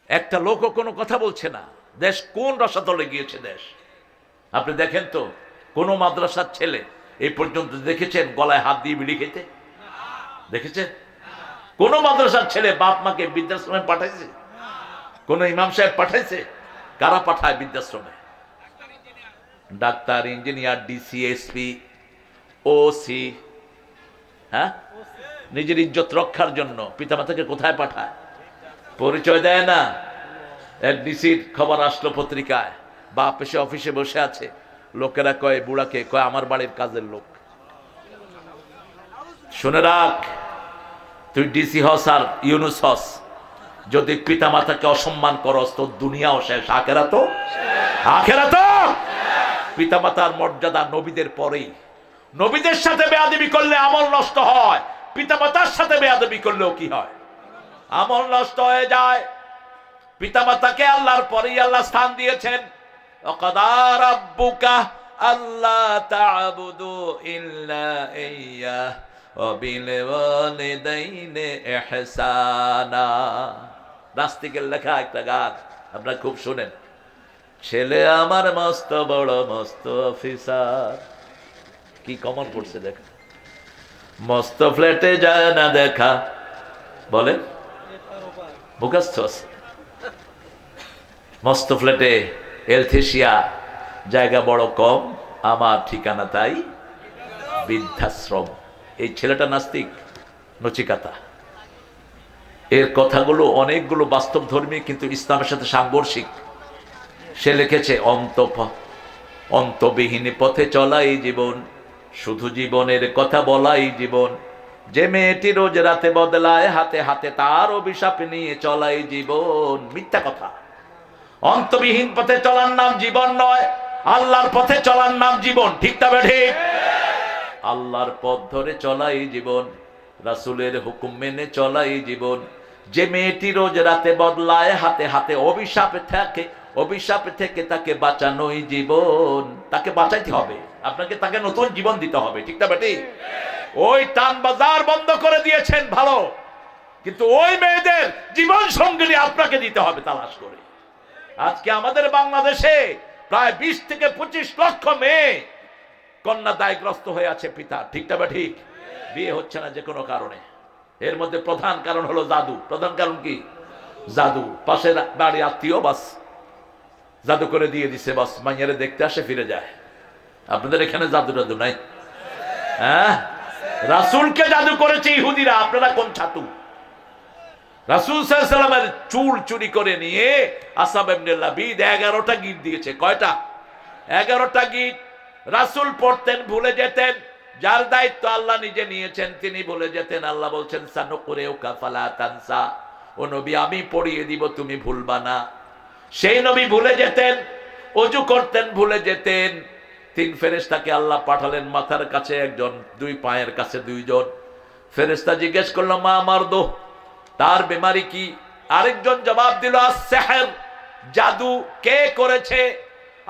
একটা লোকও কোনো কথা বলছে না। দেশ কোন রসাতলে গিয়েছে দেশ? আপনি দেখেন তো, কোন মাদ্রাসার ছেলে এই পর্যন্ত দেখেছেন গলায় হাত দিয়ে বিড়ি খেতে? দেখেছেন? কোন মাদ্রাসার ছেলে বাপ মাকে বৃদ্ধাশ্রমে পাঠাইছে? কোন ইমাম সাহেব পাঠাইছে? কারা পাঠায় বৃদ্ধাশ্রমে? Doctor, engineer, DC, SP, OC. হ্যাঁ, নিজের ইজ্জত রক্ষার জন্য পিতামাতাকে কোথায় পাঠায়? পরিচয় দেয় না। এক ডিসির খবর আসলো পত্রিকায়, বাপ এসে অফিসে বসে আছে, লোকেরা কয় বুড়াকে, কয় আমার বাড়ির কাজের লোক। শুনে রাখ, তুই ডিসি হস আর ইউনুস হস, যদি পিতা মাতাকে অসম্মান করস তো দুনিয়াও শেষ, আখেরাত। পিতা মাতার মর্যাদা নবীদের পরেই। নবীদের সাথে বেয়াদবি করলে আমল নষ্ট হয়, পিতা মাতার সাথে বেয়াদবি করলেও কি হয়? আমল নষ্ট হয়ে যায়। পিতা মাতাকে আল্লাহর পরেই আল্লাহ স্থান দিয়েছেন। ওয়াকাদা রাব্বুকা আল্লা তা'বুদু ইল্লা ইয়্যাহ ওয়া বিল ওয়ালিদাইনি ইহসানা। নাস্তিকের লেখা একটা গান, আপনারা খুব শুনেন। ছেলে আমার মস্ত বড় মস্ত অফিসার। কি কমন পড়ছে দেখা। মস্ত ফ্ল্যাটে যায় না দেখা, বলেন মুখস্থ আছে। মস্ত ফ্ল্যাটে এলথেশিয়া, জায়গা বড় কম, আমার ঠিকানা তাই বৃদ্ধাশ্রম। এই ছেলেটা নাস্তিক, নচিকাতা। এর কথাগুলো অনেকগুলো বাস্তব ধর্মী, কিন্তু ইসলামের সাথে সাংঘর্ষিক। সে লিখেছে, অন্তবিহীন পথে চলাই জীবন, শুধু জীবনের কথা বলাই জীবন। যে মেয়েটি রোজ রাতে বদলায় হাতে হাতে, তার অভিশাপ নিয়ে চলাই জীবন। মিথ্যা কথা। অন্তবিহীন পথে চলার নাম জীবন নয়, আল্লাহর পথে চলার নাম জীবন। ঠিক তবে ঠিক। আল্লাহর পথ ধরে চলাই জীবন, রাসূলের হুকুম মেনে চলাই জীবন। যে মেয়েটি রোজ রাতে বদলায় হাতে হাতে, অভিশাপ থেকে তাকে বাঁচানোই জীবন। তাকে বাঁচাইতে হবে আপনাকে, তাকে নতুন জীবন দিতে হবে। ঠিক তবে ঠিক। ওই টান বাজার বন্ধ করে দিয়েছেন ভালো, কিন্তু ওই মেয়েদের জীবন সঙ্গিনী আপনাকে দিতে হবে তালাশ করে। আজকে আমাদের বাংলাদেশে প্রায় 20 থেকে 25 লক্ষ মেয়ে কন্যা দায়গ্রস্ত হয়ে আছে পিতা। ঠিক তবে ঠিক। বিয়ে হচ্ছে না যে কোনো কারণে। এর মধ্যে প্রধান কারণ হলো জাদু। প্রধান কারণ কি? জাদু। পাশের বাড়ি আত্মীয়, বাস জাদু করে দিয়ে দিছে, বাস মাইয়ারে দেখতে আসে ফিরে যায়। আপনাদের এখানে জাদু টাদু নাই? হ্যাঁ, রাসূলকে জাদু করেছে ইহুদিরা। আপনারা কোন ছাতু? রাসূল সাল্লাল্লাহু আলাইহি ওয়াসাল্লামের চুল চুরি করে নিয়ে আসহাব ইবনে লাবিদ 11টা গীত দিয়েছে। কয়টা? 11টা গীত। রাসূল পড়তেন, ভুলে যেতেন। যার দায়িত্ব আল্লাহ নিজে নিয়েছেন তিনি ভুলে যেতেন। আল্লাহ বলছেন সানুকুরিউকা ফালা তানসা, ও নবী আমি পড়িয়ে দিব, তুমি ভুলবা না। সেই নবী ভুলে যেতেন, ওযু করতেন ভুলে যেতেন। 3 ফেরেশতাকে আল্লাহ পাঠালেন, মাথার কাছে একজন, 2 পায়ের কাছে 2 জন। ফেরেশতা জিজ্ঞেস করলো মা মারদো, তার বেমারি কি? আরেকজন জবাব দিল as-sihr, জাদু। কে করেছে?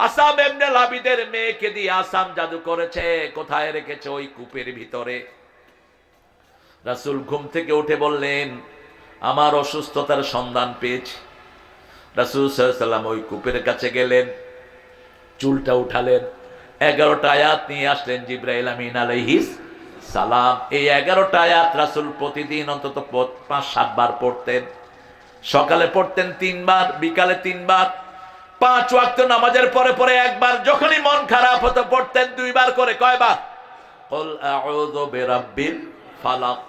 আসহাব ইবনে লাবিদের মেয়েকে দিয়ে আসাম জাদু করেছে। কোথায় রেখেছে? ওই কূপের ভিতরে। রাসূল ঘুম থেকে উঠে বললেন আমার অসুস্থতার সন্ধান পেয়েছি। রাসূল সাল্লাল্লাহু আলাইহি ওয়াসাল্লাম ওই কূপের কাছে গেলেন, চুলটা উঠালেন, 11টা আয়াত নিয়ে আসলেন জিবরাইল আমিন আলাইহিস সালাম। এই 11টা আয়াত রাসূল প্রতিদিন অন্তত 5-7 বার পড়তেন। সকালে পড়তেন 3 বার, বিকালে 3 বার, 5 ওয়াক্ত নামাজের পরে পরে একবার। যখনই মন খারাপ হতো পড়তেন 2 বার করে। কয়বার? কুল আউযু বিরাব্বিল ফালাক,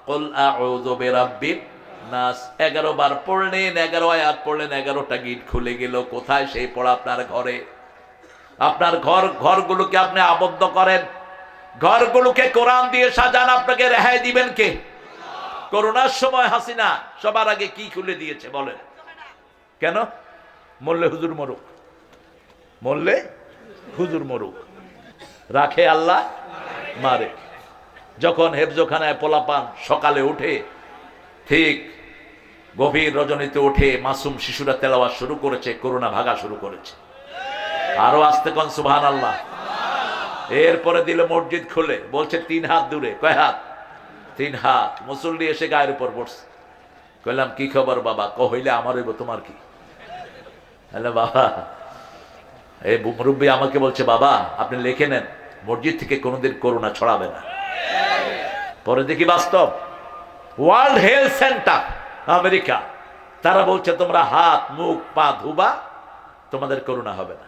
কুল আউযু বিরাব্বিন নাস। 11 বার পড়লেন, 11 আয়াত পড়লেন, 11টা গীত খুলে গেল। কোথায় সেই পড়া? আপনার ঘরে। আপনার ঘরগুলোকে আপনি আবদ্ধ করেন, ঘরগুলোকে কোরআন দিয়ে সাজান। আপনাকে রেহাই দিবেন কে? করোনার সময় হাসিনা সবার আগে কি খুলে দিয়েছে বলেন? কেন? মরলে হুজুর মরুক, মরলে হুজুর মরুক, রাখে আল্লাহ, মারে। যখন হেফজোখানায় পোলাপান সকালে উঠে ঠিক গভীর রজনীতে উঠে মাসুম শিশুরা তেলাওয়াত শুরু করেছে, করোনা ভাগা শুরু করেছে। আরো আস্তে কোন সুবহানাল্লাহ। এরপরে দিল মসজিদ খুলে, বলছে 3 হাত দূরে। কয় হাত? 3 হাত। মুসল্লি এসে গায়ের উপর পড়ছে। কইলাম কি খবর বাবা? কইলে আমার হইব, তোমার কি? বাবা এই মুরব্বী আমাকে বলছে, বাবা আপনি লিখে নেন, মসজিদ থেকে কোনোদিন করোনা ছড়াবে না। পরে দেখি বাস্তব। ওয়ার্ল্ড হেলথ সেন্টার আমেরিকা, তারা বলছে তোমরা হাত মুখ পা ধুবা, তোমাদের করোনা হবে না।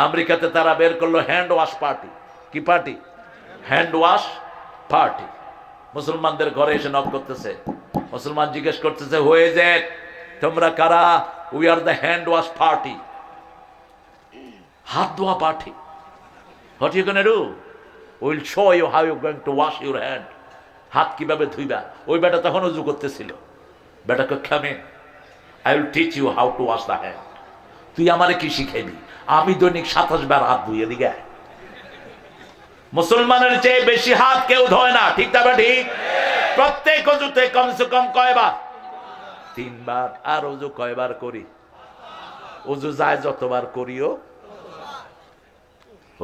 আমেরিকাতে তারা বের করলো হ্যান্ড ওয়াশ পার্টি। কি পার্টি? Hand wash party. মুসলমানদের ঘরে এসে নক করতেছে, মুসলমান জিজ্ঞেস করতেছে, হয়ে যে তোমরা কারা? We are the hand wash party. হাত ধোয়া party. What you gonna do? Will show you how you going to wash your hand. হাত কিভাবে ধুইবা। ওই বেটা তখন উজু করতেছিল। বেটাকে খামে, I will teach you how to wash the hand. তুই আমারে কি শিখাইবি? আমি দৈনিক 27 বার হাত ধুয়ে দিকে। মুসলমানের চেয়ে বেশি হাত কেউ ধোয় না, ঠিক না? ঠিক। প্রত্যেক অজুতে কমসে কম কয়বার? 3 বার। আর অজু কয়বার করি? অজু যায় যতবার করিও।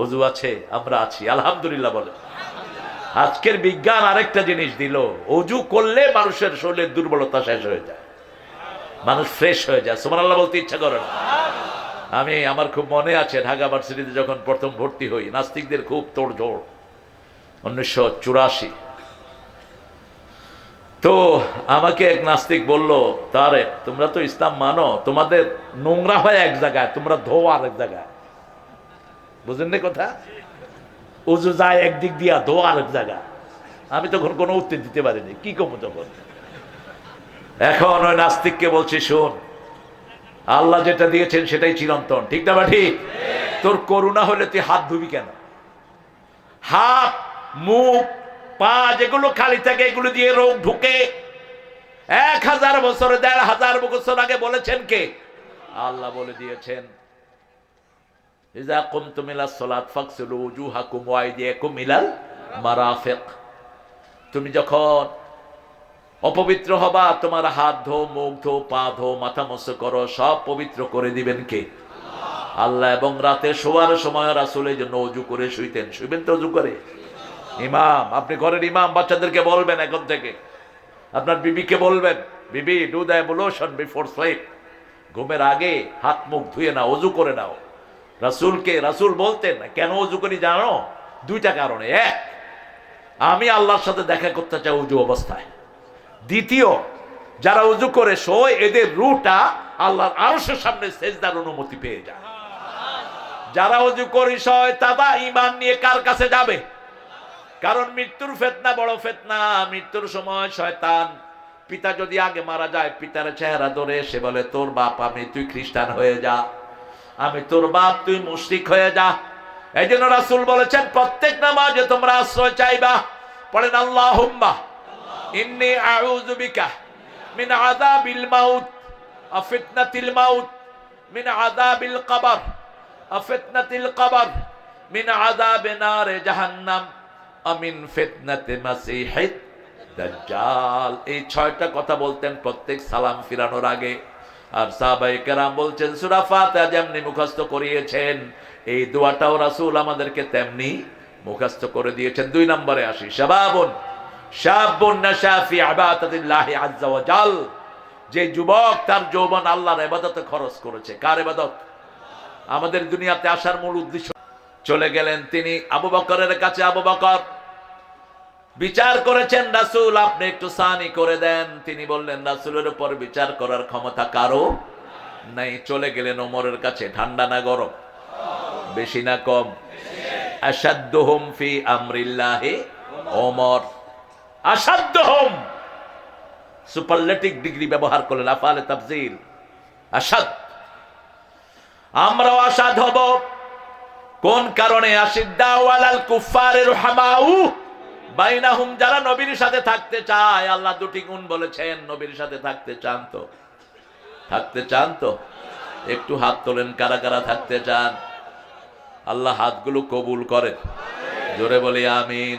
অজু আছে, আমরা আছি, আলহামদুলিল্লাহ বলে। আজকের বিজ্ঞান আরেকটা জিনিস দিল, অজু করলে মানুষের শরীরের দুর্বলতা শেষ হয়ে যায়, মানুষ ফ্রেশ হয়ে যায়। সুবহানাল্লাহ বলতে ইচ্ছা করে না। আমার খুব মনে আছে ঢাকা ভার্সিটিতে যখন প্রথম ভর্তি হই, নাস্তিকদের খুব তোড়জোড় 1984। তো আমাকে এক নাস্তিক বলল, তারে তোমরা তো ইসলাম মানো, তোমাদের নোংরা হয় এক জায়গায়, তোমরা ধোয়া আর এক জায়গায়। বুঝেন না কথা? উজু যায় একদিক দিয়া, ধোয়া আর এক জায়গায়। আমি তখন কোনো উত্তর দিতে পারিনি, কি কমু তখন। এখন ওই নাস্তিককে বলছি, শোন, আল্লাহ যেটা দিয়েছেন সেটাই চিরন্তন, ঠিক না? ঠিক। তোর করোনা হলে তুই হাত ধুবি কেন? হাত মুখ পা যেগুলো খালি থাকে, এগুলো দিয়ে রোগ ঢুকে। 1000 বছর 1500 বছর আগে বলেছেন কে? আল্লাহ বলে দিয়েছেন, ইযা কুমতুম ইলাস সালাত ফাগসিলু ওয়ুজুহাকুম ওয়া আইদিয়াকুম ইলাল মারাফিক। তুমি যখন অপবিত্র হবা, তোমার হাত ধো, মুখ ধো, পা ধো, মাথা মস্ত করো, সব পবিত্র করে দিবেন কে? আল্লাহ। এবং রাতে শোয়ার সময় রাসূলের জন্য ওযু করে শুইতেন। শুইবেন তো ওযু করে? ইমাম, আপনি ঘরের ইমাম, বাচ্চাদেরকে বলবেন এখন থেকে, আপনার বিবিকে বলবেন, বিবি ডু দ্য অ্যাবলুশন বিফোর স্লিপ। ঘুমের আগে হাত মুখ ধুয়ে নাও, ওযু করে নাও। রাসূল বলতেন না। কেন ওযু করি জানো? 2টা কারণে। এক, আমি আল্লাহর সাথে দেখা করতে চাই ওযু অবস্থায়। দ্বিতীয়, যারা ওযু করে শোয়, এদের রূহটা আল্লাহর আরশের সামনে সেজদার অনুমতি পেয়ে যায়। যারা ওযু করে শোয়, তারা ঈমান নিয়ে কার কাছে যাবে? কারণ মৃত্যুর ফিতনা বড় ফিতনা। মৃত্যুর সময় শয়তান, পিতা যদি আগে মারা যায়, পিতার চেহারা ধরে সে বলে, তোর বাপ আমি, তুই খ্রিস্টান হয়ে যা। আমি তোর বাপ, তুই মুশরিক হয়ে যা। এই জন্য রাসূল বলেছেন, প্রত্যেক নামাজে তোমরা আশ্রয় চাইবা। পড়েন, আল্লাহুম্মা ইন্নী আউযু বিকা মিন আযাবিল মাউত ওয়া ফিতনাতিল মাউত, মিন আযাবিল কবর ওয়া ফিতনাতিল কবর, মিন আযাবি নারে জাহান্নাম ওয়া মিন ফিতনাতি মাসিহিদ দাজ্জাল। এই 6টা কথা বলতেন প্রত্যেক সালাম ফিরানোর আগে। আর সাহাবায়ে কেরাম বলছেন, সূরা ফাতিহা যেমনি মুখস্থ করিয়েছেন, এই দোয়াটাও রাসূল আমাদেরকে তেমনি মুখস্থ করে দিয়েছেন। 2 নম্বরে আসি, শাবুন নাশা ফি ইবাদাতিল্লাহি আযজা ওয়া জাল। যে যুবক তার যৌবন আল্লাহর ইবাদতে খরচ করেছে। কার ইবাদত? আমাদের দুনিয়াতে আসার মূল উদ্দেশ্য। চলে গেলেন তিনি আবু বকরের কাছে। আবু বকর বিচার করেছেন, রাসূল আপনি একটু সানি করে দেন। তিনি বললেন, রাসূলের উপর বিচার করার ক্ষমতা কারো নাই। চলে গেলেন ওমরের কাছে। ঠান্ডা না গরম? বেশি না কম? আশাদ্দুহুম ফি আমরিল্লাহি ওমর। আশাদ্দুহুম, সুপারলেটিভ ডিগ্রি ব্যবহার করলেন, আফআলে তাফজিল। আশাদ, আমরাও আশাদ হব। কোন কারণে? আশিদ্দাউ আলাল কুফারি রুহামাউ বাইনাহুম। যারা নবীর সাথে থাকতে চায়, আল্লাহ 2টি গুণ বলেছেন। নবীর সাথে থাকতে চান তো? থাকতে চান তো? একটু হাত তোলেন, কারা কারা থাকতে চান? আল্লাহ হাতগুলো কবুল করেন। জোরে বলি আমিন।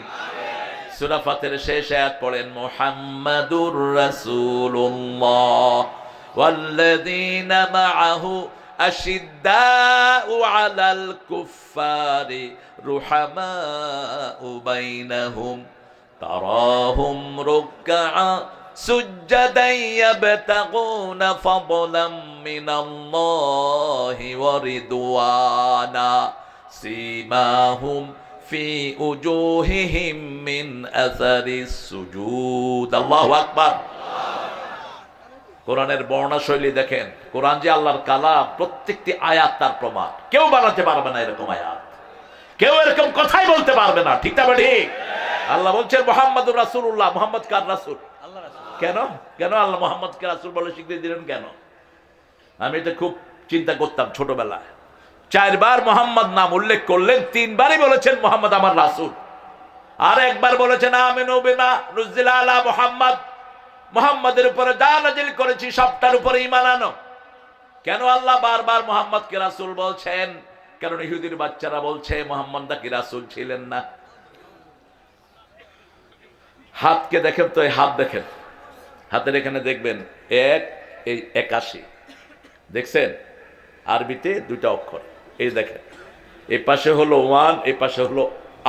সূরা ফাতিরের শেষ আয়াত পড়েন, মুহাম্মাদুর রাসূলুল্লাহ ওয়াল্লাযীনা মাআহু আশিদ্দাউ আলাল কুফফারি রুহামাউ বাইনাহুম তারাহুম রুকআ সুজ্জাদান ইয়াবতাগুনা ফাদলাম মিনাল্লাহি ওয়া রিদওয়ানা সীমাহুম ফি উজুহিহিম মিন আসারিস সুজুদ। আল্লাহু আকবার। কোরআনের বর্ণনা শৈলী দেখেন, কোরআন যে আল্লাহর কালাম, প্রত্যেকটি আয়াত তার প্রমাণ। কেউ বানাতে পারবে না এরকম আয়াত, কেউ এরকম কথাই বলতে পারবে না। ঠিক না ঠিক? আল্লাহ বলছেন মুহাম্মাদুর রাসূলুল্লাহ। মুহাম্মদ কার রাসূল? কেন কেন আল্লাহ মুহাম্মদকে রাসূল বলে স্বীকৃতি দিলেন কেন? আমি এটা খুব চিন্তা করতাম ছোটবেলায়। 4 বার মুহাম্মদ নাম উল্লেখ করলেন, 3 বারই বলেছেন মুহাম্মদ আমার রাসূল, আর একবার বলেছেন আমিনু বিমা নুজিলা আলা মুহাম্মদ, মুহাম্মাদের উপরে যা নাজিল করেছি সবটার উপরে ঈমান আনো। কেন আল্লাহ বারবার মুহাম্মদকে রাসূল বলছেন? কারণ ইহুদির বাচ্চারা বলছে মুহাম্মদ নাকি রাসূল ছিলেন না। হাতকে দেখেন তো, এই হাত দেখেন, হাতের এখানে দেখবেন 81 দেখছেন? আরবিতে 2টা অক্ষর। এই দেখেন, এই পাশে হলো 1, এই পাশে হলো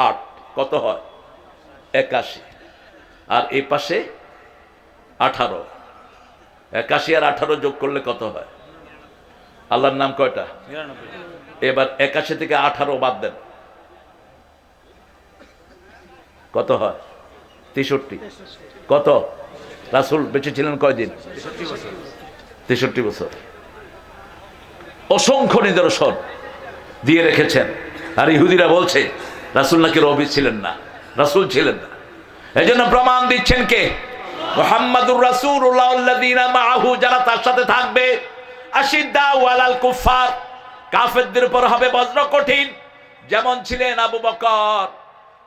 8, কত হয়? 81। আর এই পাশে 18। 81 আর 18 যোগ করলে কত হয়? আল্লাহর নাম কয়টা? 99। এবার 81 থেকে 18 বাদ দেন, কত হয়? 63। কত? রাসূল বেঁচে ছিলেন কয়দিন? 63 বছর। অসংখ্য নিদর্শন দিয়ে রেখেছেন। আর ইহুদিরা বলছে রাসূল নাকি নবী ছিলেন না, রাসূল ছিলেন না। এজন্য প্রমাণ দিচ্ছেন কে? মুহাম্মাদুর রাসূলুল্লাহ আল্লাযীনা মাআহু, যারা তার সাথে থাকবে, আশিদ্দাউ আলাল কুফফার, কাফেরদের উপর হবে বজ্র কঠিন। যেমন ছিলেন আবু বকর,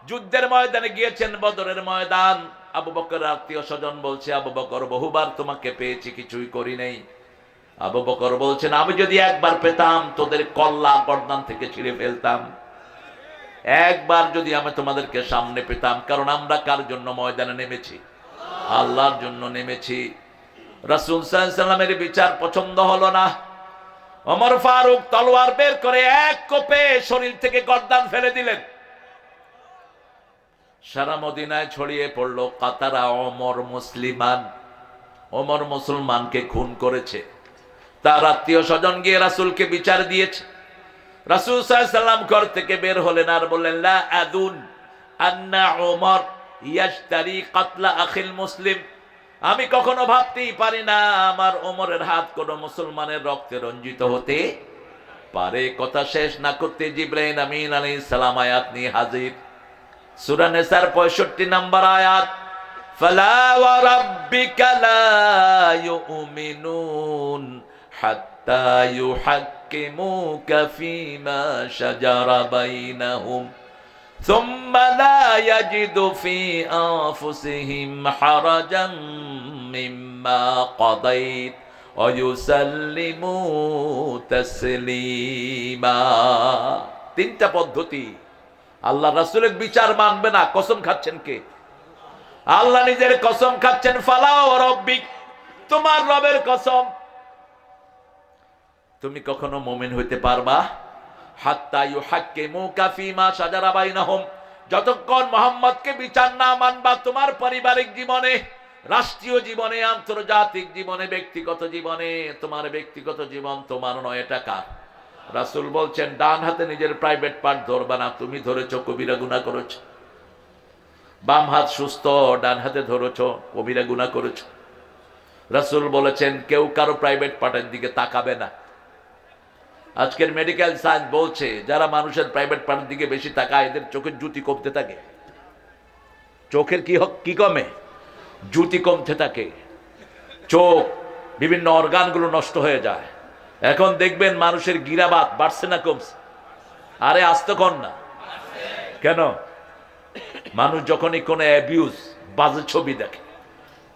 যুদ্ধের ময়দানে গিয়েছেন, বদরের ময়দান। আবু বকরের আত্মীয় স্বজন বলছে, আবু বকর বহুবার তোমাকে পেয়েছি, কিছুই করি নাই। আবু বকর বলছেন, আমি যদি একবার পেতাম তোদের কল্লা গর্দান থেকে ছিঁড়ে ফেলতাম। একবার যদি আমি তোমাদেরকে সামনে পেতাম। কারণ আমরা কার জন্য ময়দানে নেমেছি? আল্লাহর জন্য নেমেছি। রাসূল সাল্লাল্লাহু আলাইহি ওয়াসাল্লামের বিচার পছন্দ হলো না। ওমর ফারুক তলোয়ার বের করে এক কোপে শরীর থেকে গর্দান ফেলে দিলেন। সারা মদিনায় ছড়িয়ে পড়লো কাতারা ওমর মুসলিমান, ওমর মুসলমানকে খুন করেছে। তার আত্মীয় স্বজন গিয়ে রাসূলকে বিচার দিয়েছে। রাসূল সাল্লাল্লাহু আলাইহি ওয়াসাল্লাম ঘর থেকে বের হলেন আর বললেন, লা আদুন আন্না ওমর ইয়াশতারি কাতলা আখিল মুসলিম। আমি কখনো ভাবতেই পারি না আমার ওমরের হাত কোন মুসলমানের রক্তে রঞ্জিত হতে পারে। কথা শেষ না করতে জিবরাইল আমিন আলাইহিস সালাম আয়াত নিয়ে হাজির। সূরা নিসার 65 নম্বর আয়াত, ফালা ওয়া রাব্বিকা লা ইউমিনুন হাত্তা ইউহাক্কিমুকা ফীমা শাজারা বাইনাহুম সুম্মা লা ইয়াজিদু ফি আনফুসিহিম হারাজাম মিম্মা কাদাইত ওয়া ইউসাল্লিমু তাসলিমা। 3টা পদ্ধতি। আল্লাহ রাসূলের বিচার মানবে না, কসম খাচ্ছেন কে? আল্লাহ নিজের কসম খাচ্ছেন, ফালা ওয়া রাব্বিক, তোমার রবের কসম, তুমি কখনো মুমিন হইতে পারবা হাত্তা ইউহাক্কিমুকা ফীমা শাজারা বাইনাহুম, যতক্ষণ মুহাম্মদকে বিচার না মানবা তোমার পারিবারিক জীবনে, রাষ্ট্রীয় জীবনে, আন্তর্জাতিক জীবনে, ব্যক্তিগত জীবনে। তোমার ব্যক্তিগত জীবন তোমার নয়, এটা কার? রাসূল বলছেন, ডান হাতে নিজের প্রাইভেট পার্ট ধরবা না। তুমি ধরেছো, কবিরা গুনাহ করেছো। বাম হাত সুস্থ, ডান হাতে ধরেছো, কবিরা গুনাহ করেছো। রাসূল বলেছেন, কেউ কারো প্রাইভেট পার্টের দিকে তাকাবে না। আজকের মেডিকেল সায়েন্স বলছে, যারা মানুষের প্রাইভেট পার্টের দিকে বেশি তাকায় এদের চোখের জ্যোতি কমতে থাকে। চোখের কি কমে? জ্যোতি কমতে থাকে। চোখ, বিভিন্ন অর্গানগুলো নষ্ট হয়ে যায়। এখন দেখবেন মানুষের গিরাবাত বাড়ছে না কমছে? আরে আসতে কর না কেন? মানুষ যখনই কোনো অ্যাবিউজ, বাজে ছবি দেখে,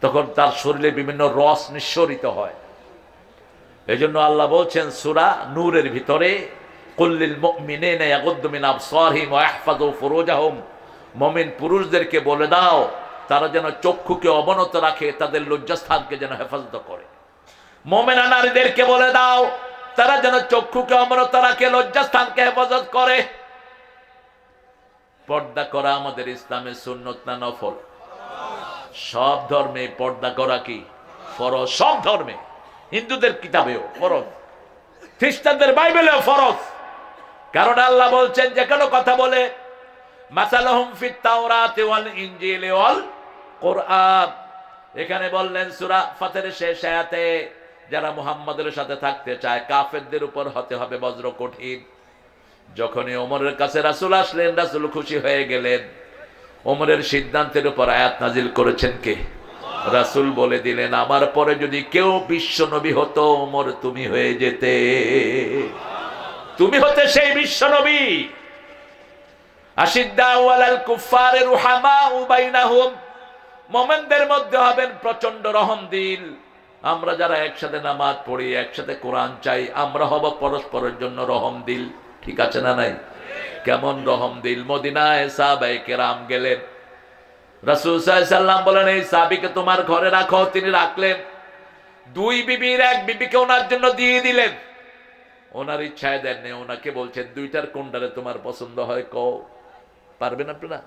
তখন তার শরীরে বিভিন্ন রস নিঃসরিত হয়। এজন্য আল্লাহ বলছেন সূরা নূরের ভিতরে, কুল্লিল মুমিনিনা ইয়াগুদ্দু মিন আবসারিহিম ওয়া ইয়াহফাযু ফুরুজাহুম মুমিন পুরুষদেরকে বলে দাও তারা যেন চক্ষুকে অবনত রাখে, তাদের লজ্জাস্থানকে যেন হেফাজত করে। মুমিনা নারীদেরকে বলে দাও তারা যেন চক্ষুকে অবনত রাখে, লজ্জাস্থানকে হেফাজত করে। পর্দা করা আমাদের ইসলামের সুন্নত না নফল? সব ধর্মে পর্দা করা কি ফরজ? সব ধর্মে, হিন্দুদের কিতাবেও ফরজ, খ্রিস্টানদের বাইবেলেও ফরজ। কারণ আল্লাহ বলছেন যে কোনো কথা বলে মাসালুহুম ফিত তাওরাতি ওয়াল ইনজিলি ওয়াল কুরআন। এখানে বললেন সূরা ফাতিরের শেষ আয়াতে যারা মুহাম্মাদের সাথে থাকতে চায় কাফেরদের উপর হতে হবে বজ্র কঠিন। যখনই ওমরের কাছে রাসূল আসলেন, রাসূল খুশি হয়ে গেলেন। ওমরের সিদ্ধান্তের উপর আয়াত নাজিল করেছেন কে? রাসূল বলে দিলেন আমার পরে যদি কেউ বিশ্ব নবী হতো ওমর তুমি হয়ে যেতে, তুমি হতে সেই বিশ্ব নবী। আশিদ্দাউ আলাল কুফারি রুহামাউ বাইনাহুম, মুমিনদের মধ্যে হবেন প্রচন্ড রহমদিল। আমরা যারা একসাথে নামাজ পড়ি, একসাথে কোরআন চাই, আমরা হব পরস্পরের জন্য রহমদিল। ঠিক আছে না নাই? কেমন রহমদিল? মদিনায় সাহাবায়ে কেরাম গেলেন, রাসূল সাল্লাল্লাহু আলাইহি সাল্লাম বলেন এই সাহাবীকে তোমার ঘরে রাখো। তিনি রাখলেন। দুই বিবির এক বিবিকে ওনার জন্য দিয়ে দিলেন। ওনার ইচ্ছায় দেননি, ওনাকে বলছেন দুইটার কোনটারে তোমার পছন্দ হয় কও। পারবেন আপনারা?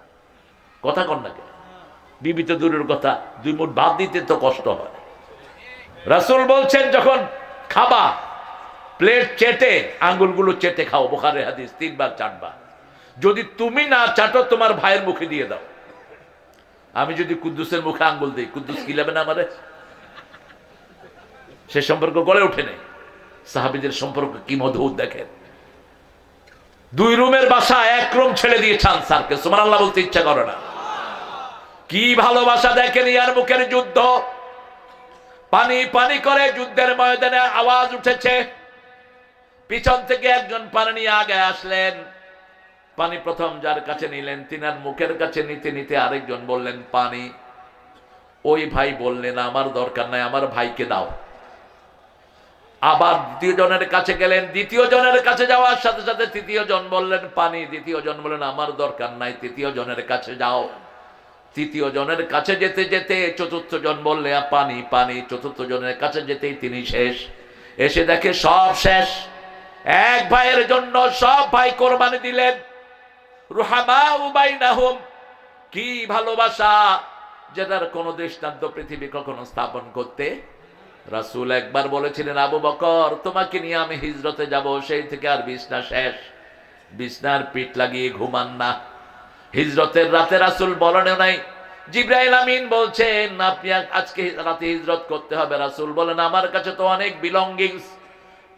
কথা কন না কেন? বিবি তো দূরের কথা, দুই মুঠ ভাত দিতে তো কষ্ট হয়। রাসূল বলছেন যখন খাবা প্লেট চেটে আঙ্গুলগুলো চেটে খাও, বুখারীর হাদিস 3 বার 4 বার। যদি তুমি না চাটো তোমার ভাইয়ের মুখে দিয়ে দাও। আমি যদি কুদ্দুসের মুখে আঙ্গুল দিই, কুদ্দুস কি নেবে না আমারে? সে সম্পর্ক গড়ে ওঠে নেই। সাহাবীদের সম্পর্ক কি মধুর দেখেন। 2 রুমের বাসা 1 রুম ছেড়ে দিয়েছেন স্যারকে, সুবহানাল্লাহ বলতে ইচ্ছা করে না। কি ভালোবাসা দেখেন। ইয়ার মুখের যুদ্ধ, পানি পানি করে যুদ্ধের ময়দানে আওয়াজ উঠেছে। পিছন থেকে একজন পানি নিয়ে আগে আসলেন। পানি প্রথম যার কাছে নিলেন, তিনার মুখের কাছে নিতে নিতে আরেকজন বললেন পানি। ওই ভাই বললেন আমার দরকার নাই, আমার ভাইকে দাও। আবার দ্বিতীয় জনের কাছে গেলেন, দ্বিতীয় জনের কাছে যাওয়ার সাথে সাথে তৃতীয় জন বললেন পানি। দ্বিতীয় জন বললেন আমার দরকার নাই, তৃতীয় জনের কাছে যাও। তৃতীয় জনের কাছে যেতে যেতে চতুর্থ জন বললে পানি পানি। চতুর্থ জনের কাছে যেতেই তিনি শেষ। এসে দেখে সব শেষ। এক ভাইয়ের জন্য সব ভাই কোরবানি দিলেন। রুহামাউ বাইনাহুম, কি ভালোবাসা যেটার কোন দৃষ্টান্ত পৃথিবী কখনো স্থাপন করতে। রাসূল একবার বলেছিলেন আবু বকর তোমাকে নিয়ে আমি হিজরতে যাব, সেই থেকে আর বিছনা শেষ। বিছনার পিঠ লাগিয়ে ঘুমান না। হিজরতের রাতে রাসূল বলেনও নাই। জিবরাইল আমিন বলছেন আপনি আজকে রাতে হিজরত করতে হবে। রাসূল বলেন আমার কাছে তো অনেক বিলঙ্গিংস,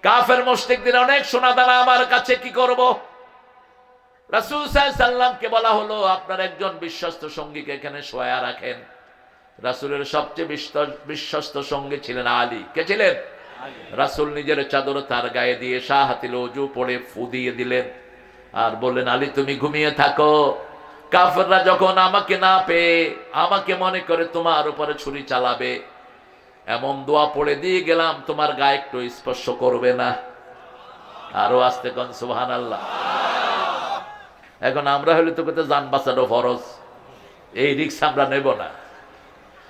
কাফের মুশরিকদের অনেক সোনাদানা, আমার কাছে কি করব? রাসূল সাল্লাল্লাহু আলাইহি সাল্লামকে বলা হলো আপনার একজন বিশ্বস্ত সঙ্গীকে এখানে শোয়া রাখেন। রাসূলের সবচেয়ে বিশ্বস্ত সঙ্গী ছিলেন আলী। কে ছিলেন? রাসূল নিজের চাদর তার গায়ে দিয়ে শাহাতিল ওযু পড়ে ফু দিয়ে দিলেন আর বললেন আলী তুমি ঘুমিয়ে থাকো। কাফেররা যখন আমাকে না পেয়ে আমাকে মনে করে তোমার উপরে ছুরি চালাবে, এমন দোয়া পড়ে দিয়ে গেলাম তোমার গায়ে একটু স্পর্শ করবে না। আরো আস্তে কোন সুবহানাল্লাহ। এখন আমরা হলে তো কত জান বাঁচানো ফরজ, এই রিস্ক আমরা নেব না।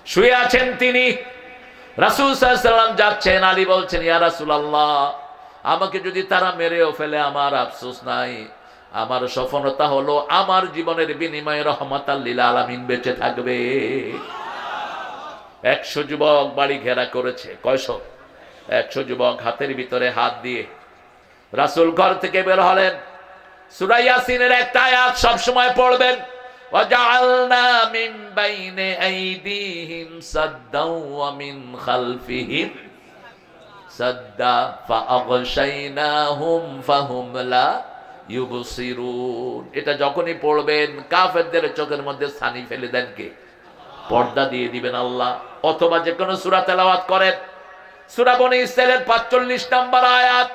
শুয়ে আছেন তিনি, রাসূল সাল্লাল্লাহু আলাইহি সাল্লাম যাচ্ছেন। আলী বলছেন ইয়া রাসূলুল্লাহ আমাকে যদি তারা মেরেও ফেলে আমার আফসোস নাই, আমার সফলতা হলো আমার জীবনের বিনিময়ে রহমাতাল লিল আলামিন বেঁচে থাকবে। 100 যুবক বাড়ি ঘেরা করেছে। কয়শো? 100 যুবক হাতের ভিতরে হাত দিয়ে রাসূল ঘর থেকে বের হলেন। সূরা ইয়াসিনের একটা আয়াত সব সময় পড়বেন, ওয়াজআলনা মিন বাইনি আইদিহিম সাদ্দাও ওয়া মিন খালফিহিম সাদ্দা ফাআগশাইনাহুম ফাহুম লা ইউবসিরুন। এটা যখনই পড়বেন কাফেরদের চোখের মধ্যে ছানি ফেলে দেন কে? পর্দা দিয়ে দিবেন আল্লাহ। অথবা যে কোনো সূরা তেলাওয়াত করেন, সূরা বনী ইসরাঈলের 45 নম্বর আয়াত,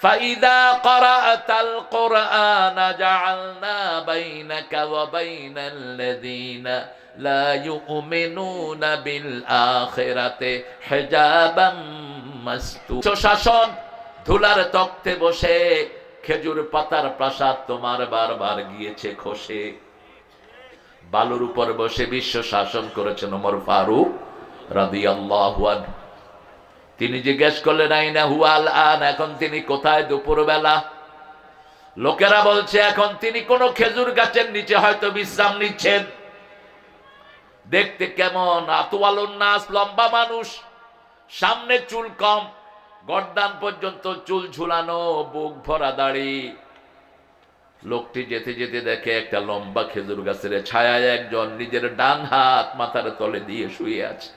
فَإِذَا قَرَأْتَ الْقُرْآنَ جَعَلْنَا بَيْنَكَ وَبَيْنَ الَّذِينَ لَا يُؤْمِنُونَ بِالْآخِرَةِ حِجَابًا مَسْتُورًا। শাসন ধুলার তক্তে বসে খেজুর পাতার প্রাসাদ তোমার বারবার গিয়েছে খসে। বালুর উপর বসে বিশ্ব শাসন করেছেন ওমর ফারুক রাদিয়াল্লাহু আনহু। তিনি জিজ্ঞেস করলেন আইনা হুয়াল আন, এখন তিনি কোথায়? দুপুরবেলা। লোকেরা বলছে এখন তিনি কোন খেজুর গাছের নিচে হয়তো বিশ্রাম নিচ্ছেন। দেখতে কেমন? আতওয়ালুন নাস, লম্বা মানুষ, সামনে চুল কম, গর্দান পর্যন্ত চুল ঝুলানো, বুক ভরা দাড়ি। লোকটি যেতে যেতে দেখে একটা লম্বা খেজুর গাছের ছায়ায় একজন নিজের ডান হাত মাথার তলে দিয়ে শুয়ে আছে।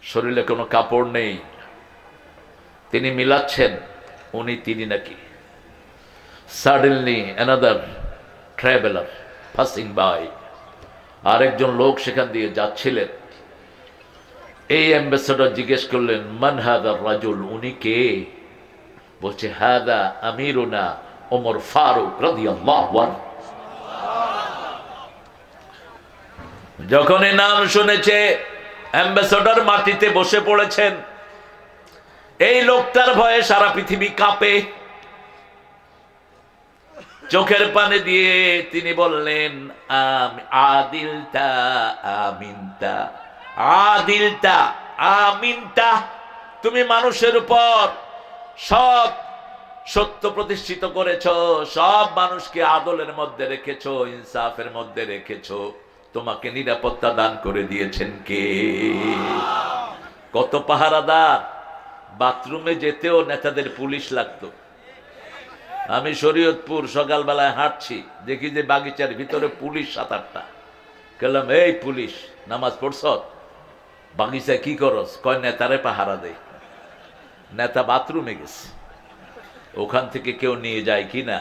শরীরে কোনো কাপড় নেই। তিনি মিলাচ্ছেন তিনি নাকি। Suddenly another traveller passing by, আরেকজন লোক সেখান দিয়ে যাচ্ছিলেন। এই অ্যাম্বাসেডর জিজ্ঞেস করলেন মান হাদা রাজুল, উনি কে? বলছে হাদা আমিরুনা ওমর ফারুক রাদিয়াল্লাহু আনহু। যখন এই নাম শুনেছে অ্যাম্বাসেডর মাটিতে বসে পড়েছেন। এই লোকটার ভয়ে সারা পৃথিবী কাঁপে। চোখের পানি দিয়ে তিনি বললেন আদিলতা আমিনতা, আদিলতা আমিনতা, তুমি মানুষের উপর সব সত্য প্রতিষ্ঠিত করেছো, সব মানুষকে আদলের মধ্যে রেখেছো, ইনসাফের মধ্যে রেখেছো। তোমাকে নিরাপত্তা দান করে দিয়েছেন কে? কত পাহারাদার! বাথরুমে যেতেও নেতাদের পুলিশ লাগতো। আমি শরীয়তপুর সকালবেলায় হাঁটছি, দেখি যে বাগিচার ভিতরে পুলিশ 7-8টা। বললাম এই পুলিশ, নামাজ পড়ছ? বাগিচায় কি করস? কয় নেতারে পাহারা দেয়। নেতা বাথরুমে গেছে, ওখান থেকে কেউ নিয়ে যায় কিনা।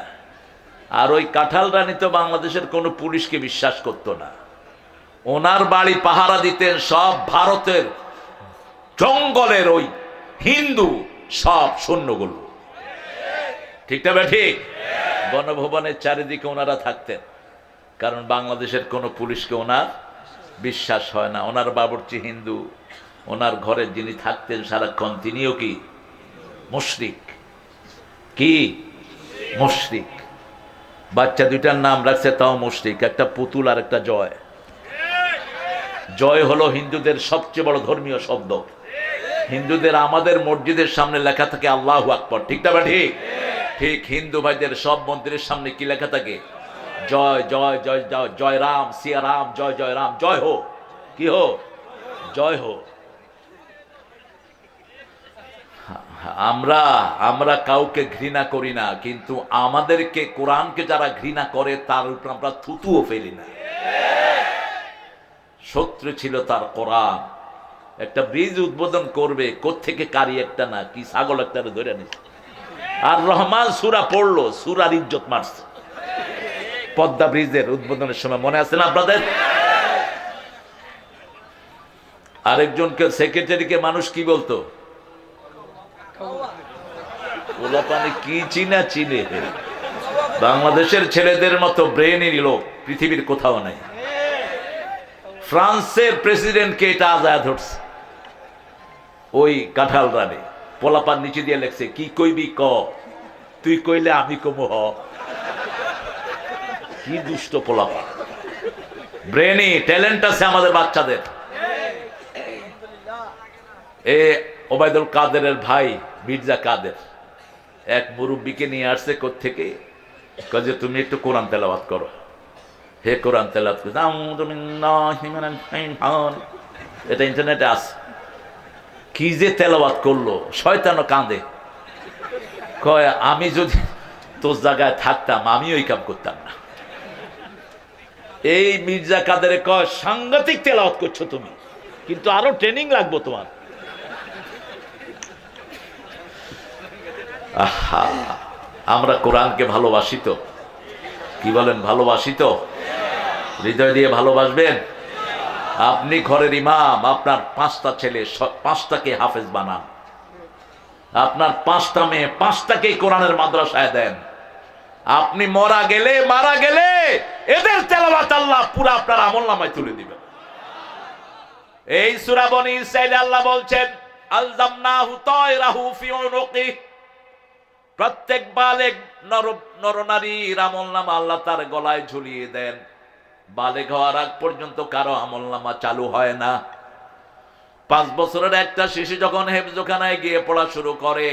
আর ওই কাঁঠাল রানী তো বাংলাদেশের কোনো পুলিশকে বিশ্বাস করতো না। ওনার বাড়ি পাহারা দিতেন সব ভারতের জঙ্গলের ওই হিন্দু সব সৈন্যগুলো। ঠিক না ঠিক? গণভবনের চারিদিকে ওনারা থাকতেন, কারণ বাংলাদেশের কোনো পুলিশকে ওনার বিশ্বাস হয় না। ওনার বাবুর্চি হিন্দু, ওনার ঘরে যিনি থাকতেন সারাক্ষণ তিনিও কি মুশরিক। কি মুশরিক? বাচ্চা দুইটার নাম রাখছে তাও মুশরিক, একটা পুতুল আর একটা জয়। জয় হলো হিন্দুদের সবচেয়ে বড় ধর্মীয় শব্দ। হিন্দুদের আমাদের মসজিদের সামনে লেখা থাকে আল্লাহু আকবার। ঠিক না ঠিক? ঠিক হিন্দু ভাইদের সব মন্দিরের সামনে কি লেখা থাকে? জয় জয় জয় জয়, জয় রাম সিয়া রাম, জয় জয় রাম, জয় হো। কি হো? জয় হো। আমরা কাউকে ঘৃণা করি না, কিন্তু আমাদেরকে কোরআনকে যারা ঘৃণা করে তার উপর আমরা থুতুও ফেলি না। শত্রু ছিল তার কোরআন। একটা ব্রিজ উদ্বোধন করবে, কোত্থেকে কারি একটা না কি ছাগল একটা ধরে নিচ্ছে। আর রহমান সূরা পড়লো, সূরার ইজ্জত মারছে। পদ্মা ব্রিজের উদ্বোধনের সময় মনে আছে না আপনাদের? আরেকজনকে সেক্রেটারিকে মানুষ কি বলতো? ওলা পানি কি চিনা চিনে। বাংলাদেশের ছেলেদের মতো ব্রেনের লোক পৃথিবীর কোথাও নাই। ফ্রান্সের প্রেসিডেন্টকে এটা আজাদ ধরছে। ওই কাঁঠাল রানে পোলাপান নিচে দিয়ে লেখছে কি কইবি ক, তুই কইলে আমি কমু হ। কি দুষ্ট পোলাপান! ব্রেনি ট্যালেন্ট আছে আমাদের বাচ্চাদের। এ ওবায়দুল কাদেরের ভাই মির্জা কাদের এক মুরব্বীকে নিয়ে আসছে কোত্থেকে, যে তুমি একটু কোরআন তেলাওয়াত করো। হে কোরআন তেলাওয়াত করো, এটা ইন্টারনেটে আছে। কি যে তেলাওয়াত করলো, শয়তানও কাঁদে। কয় আমি যদি তোর জায়গায় থাকতাম আমি ওই কাম করতাম না। এই মির্জা কাদেরে কয় সাংঘাতিক তেলাওয়াত করছো তুমি, কিন্তু আরো ট্রেনিং লাগবো তোমার। আহা, আমরা কোরআনকে ভালোবাসি তো? কি বলেন, ভালোবাসি তো? হৃদয় দিয়ে ভালোবাসবেন। আপনি ঘরের ইমাম, আপনার 5টা ছেলে 5টাকে হাফেজ বানান। আপনার 5টা মেয়ে 5টাকেই কোরআনের মাদ্রাসায় দেন। আপনি মারা গেলে এদের তেলাওয়াত আল্লাহ পুরো আপনার আমলনামায় তুলে দিবেন। এই সূরা বনী ইসরাঈলে আল্লাহ বলছেন আলজামনাহু তায়রাহু ফি উনুকি, প্রত্যেক বালেগ নরনারীর আমলনামা আল্লাহ তার গলায় ঝুলিয়ে দেন। বালেগ হওয়ার আগ পর্যন্ত কারো আমলনামা চালু হয় না। 5 বছরের একটা শিশু যখন হেফজখানায় গিয়ে পড়া শুরু করে,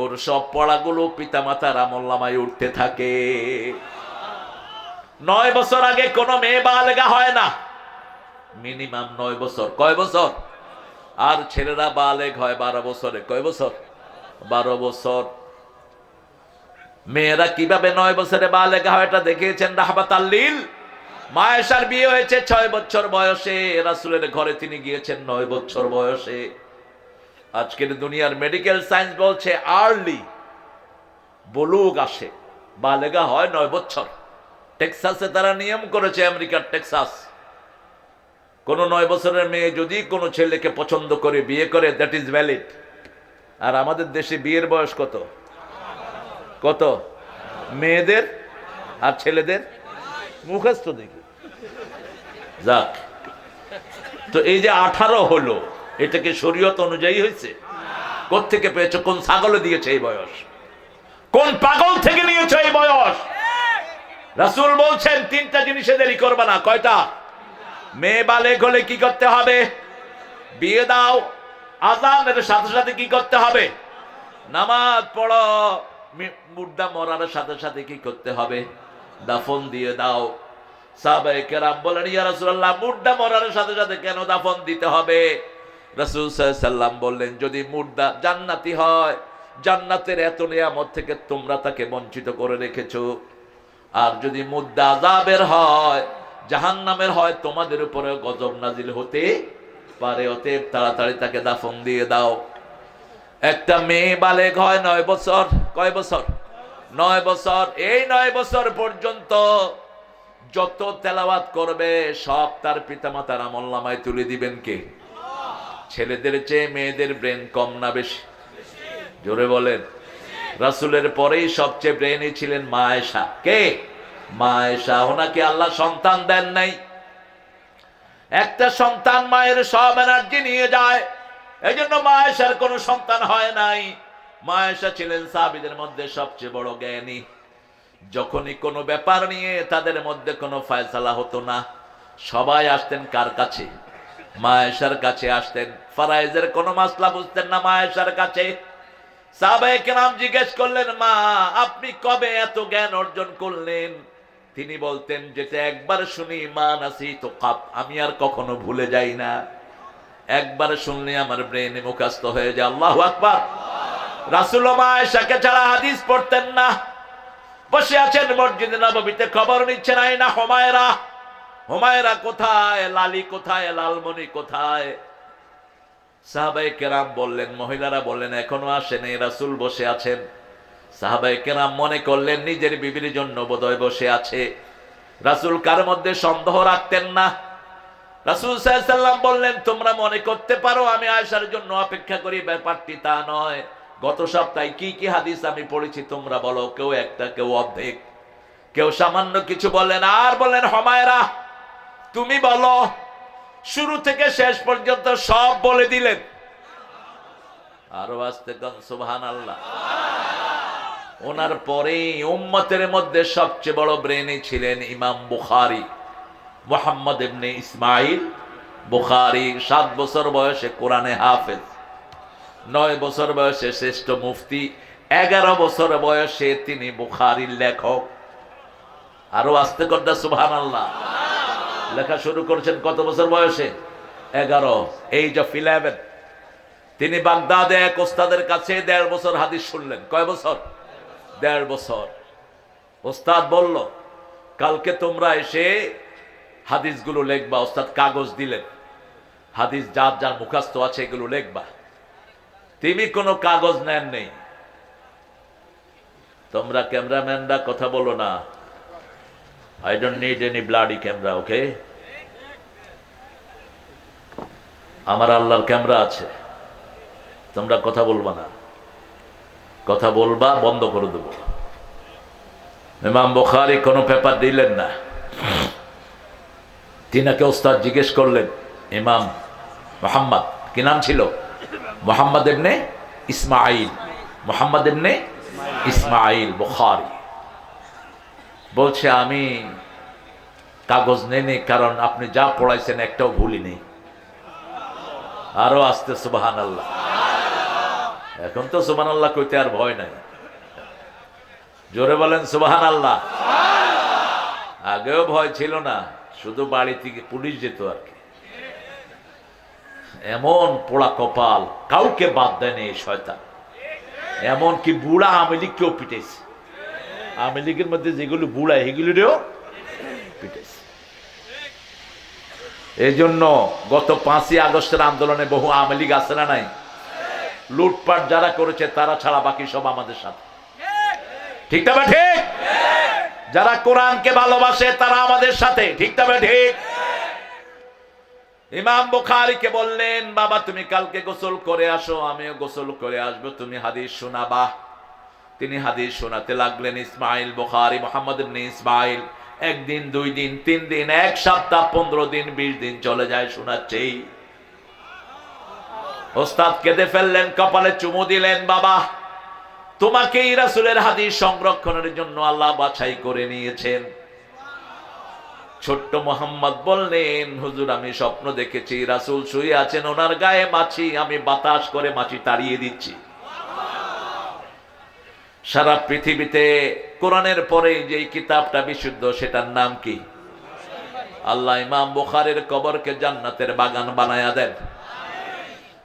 ওর সব পড়াগুলো পিতামাতার আমলনামায় উঠতে থাকে। 9 বছর আগে কোনো মেয়ে বালেগা হয় না, মিনিমাম 9 বছর। কয় বছর? আর ছেলেরা বালেগ হয় 12 বছরে। কয় বছর? 12 বছর। মেয়েরা কিভাবে 9 বছরে বালেগা হয় এটা দেখিয়েছেন রাহমাতাল লিল। মা আয়েশার বিয়ে হয়েছে 6 বছর বয়সে, রাসূলের ঘরে তিনি গিয়েছেন 9 বছর বয়সে। আজকের দুনিয়ার মেডিকেল সায়েন্স বলছে আর্লি বুলুগ আসে, বালেগা হয় 9 বছর। টেক্সাসে তারা নিয়ম করেছে, আমেরিকার টেক্সাস, কোন 9 বছরের মেয়ে যদি কোনো ছেলেকে পছন্দ করে বিয়ে করে, দ্যাট ইজ ভ্যালিড। আর আমাদের দেশে বিয়ের বয়স কত? কত? মেয়েদের আর ছেলেদের মুখস্থ দেখি। যাক, তো এই যে 18 হলো, এটা কি শরীয়ত অনুযায়ী হয়েছে? কোত্থেকে পেয়েছো? কোন ছাগলে দিয়েছে এই বয়স? কোন পাগল থেকে নিয়েছো এই বয়স? রাসূল বলছেন 3টা জিনিসে দেরি করবে না। কয়টা? মেয়ে বালেগ হলে কি করতে হবে? বিয়ে দাও। আযানের সাথে সাথে কি করতে হবে? নামাজ পড়ো। মুর্দা মরার সাথে সাথে কি করতে হবে? দাফন দিয়ে দাও। সাহাবায়ে কেরাম বলেন, ইয়া রাসূলুল্লাহ, মুর্দা মরার সাথে সাথে কেন দাফন দিতে হবে? রাসূল সাল্লাল্লাহু আলাইহি সাল্লাম বললেন, যদি মুর্দা জান্নাতি হয়, জান্নাতের এত নিয়ামত থেকে তোমরা তাকে বঞ্চিত করে রেখেছো। আর যদি মুর্দা আযাবের হয়, জাহান্নামের হয়, তোমাদের উপরে গজব নাজিল হতে পারে। অতএব তাড়াতাড়ি তাকে দাফন দিয়ে দাও। একটা মেয়ে বালেগ হয় 9 বছর। কয় বছর? 9 বছর। এই 9 বছর পর্যন্ত যত তেলাওয়াত করবে সব তার পিতামাতার আমলনামায় তুলে দিবেন কে? ছেলেদের চেয়ে মেয়েদের ব্রেন কম না বেশি? জোরে বলেন। রাসূলের পরেই সবচেয়ে ব্রেনই ছিলেন মা আয়েশা। কে? মা আয়েশা। ওনাকে আল্লাহ সন্তান দেন নাই। একটা সন্তান মায়ের সব এনার্জি নিয়ে যায়, এই জন্য মা আয়েশার কোনো সন্তান হয় নাই। মা আয়েশা ছিলেন সাহাবীদের মধ্যে সবচেয়ে বড় জ্ঞানী। যখনই কোনো ব্যাপার নিয়ে তাদের মধ্যে কোনো ফয়সালা হতো না, সবাই আসতেন কার কাছে? মা আয়েশার কাছে আসতেন। ফরায়েজের কোনো মাসলা বুঝতেন না, মা আয়েশার কাছে। সাহাবায়ে কেরাম জিজ্ঞেস করলেন, মা আপনি কবে এত জ্ঞান অর্জন করলেন? তিনি বলতেন, যেটা একবার শুনি মা নাসি তো কাপ, আমি আর কখনো ভুলে যাই না। একবার শুনলে আমার ব্রেনে মুখস্থ হয়ে যায়। আল্লাহু আকবার। রাসূল মা আয়েশাকে ছাড়া হাদিস পড়তেন না। বসে আছেন মসজিদে নববীতে, খবর নিচ্ছেন, আয়না হুমায়রা, হুমায়রা কোথায়, লালি কোথায়, লালমণি কোথায়? সাহাবায়ে কেরাম বললেন, মহিলারা বললেন এখনো আসেনি, রাসূল বসে আছেন। সাহাবায়ে কেরাম মনে করলেন নিজের বিবির জন্য বোধহয় বসে আছে। রাসূল কার মধ্যে সন্দেহ রাখতেন না। রাসূল সাল্লাল্লাহু আলাইহি ওয়াসাল্লাম বললেন, তোমরা মনে করতে পারো আমি আয়েশার জন্য অপেক্ষা করি, ব্যাপারটি তা নয়। গত সপ্তাহে কি কি হাদিস আমি পড়েছি তোমরা বলো। কেউ একটা, কেউ অর্ধেক, কেউ সামান্য কিছু বলেন। আর বলেন, হুমায়রা তুমি বলো। শুরু থেকে শেষ পর্যন্ত সব বলে দিলেন। আরো আস্তে গান সুবহানাল্লাহ। ওনার পরেই উম্মতের মধ্যে সবচেয়ে বড় ব্রেনি ছিলেন ইমাম বুখারী, মুহাম্মদ ইবনে ইসমাইল বুখারী। 7 বছর বয়সে কোরআনে হাফেজ, 9 বছর বয়সে শ্রেষ্ঠ মুফতি, 11 বছর বয়সে তিনি বুখারীর লেখক। আরো আস্তে করদা সুবহানাল্লাহ। লেখা শুরু করেছেন কত বছর বয়সে? 11, এজ অফ 11। তিনি বাগদাদে এক ওস্তাদের কাছে 1.5 বছর হাদিস শুনলেন। কয় বছর? 1.5 বছর। ওস্তাদ বলল, কালকে তোমরা এসে হাদিসগুলো লিখবা। ওস্তাদ কাগজ দিলেন, হাদিস যার যার মুখস্থ আছে এগুলো লিখবা। তিনি কোনো কাগজ নেন নেই। তোমরা ক্যামেরাম্যানরা কথা বলো না। I don't need any bloody camera, okay? আমার আল্লাহর ক্যামেরা আছে, তোমরা কথা বলবা না। কথা বলবা বন্ধ করে দেব। ইমাম বুখারী কোনো পেপার দিলেন না। তিনাকে ওস্তাদ জিজ্ঞেস করলেন, ইমাম মুহাম্মদ, কি নাম ছিল? মুহাম্মদ ইবনে ইসমাইল, মুহাম্মদ ইবনে ইসমাইল বুখারী। বলছে আমি কাগজ নেই, কারণ আপনি যা পড়াইছেন একটাও ভুলই নেই। আরো আসতে সুবহানাল্লাহ। এখন তো সুবহানাল্লাহ কইতে আর ভয় নাই। জোরে বলেন সুবহানাল্লাহ। আগেও ভয় ছিল না, শুধু বাড়ি থেকে পুলিশ যেত আর কি। এমন পোড়া কপাল, কাউকে বাদ দেয়নি এই শয়তান। এমন কি বুড়া আওয়ামী লীগকেও পিটেছে। আওয়ামী লীগের মধ্যে যেগুলো বুড়া এগুলিও পিটেছে। এই জন্য গত 5ই আগস্টের আন্দোলনে বহু আওয়ামী লীগ আছে না নাই? লুটপাট যারা করেছে তারা ছাড়া বাকি সব আমাদের সাথে। ঠিক না ঠিক? যারা কোরআনকে ভালোবাসে তারা আমাদের সাথে। ঠিক না ঠিক? ইমাম বুখারীকে বললেন, বাবা তুমি কালকে গোসল করে আসো, আমিও গোসল করে আসবো, তুমি হাদিস শোনাবা। তিনি হাদিস শোনাতে লাগলেন। ইসমাইল বুখারী, মুহাম্মদ ইবনে ইসমাইল, 1 দিন 2 দিন 3 দিন 1 সপ্তাহ 15 দিন 20 দিন চলে যায় শোনাচ্ছেই। ওস্তাদ কেঁদে ফেললেন, কপালে চুমু দিলেন, বাবা তোমাকেই রাসূলের হাদিস সংরক্ষণের জন্য আল্লাহ বাছাই করে নিয়েছেন। ছোট্ট মোহাম্মদ বললেন, হুজুর আমি স্বপ্ন দেখেছি রাসূল শুয়ে আছেন, ওনার গায়ে মাছি, আমি বাতাস করে মাছি তাড়িয়ে দিচ্ছি। সারা পৃথিবীতে কোরআনের পরে যে কিতাবটা বিশুদ্ধ সেটার নাম কি? আল্লাহ ইমাম বুখারীর কবরকে জান্নাতের বাগান বানায়া দেন।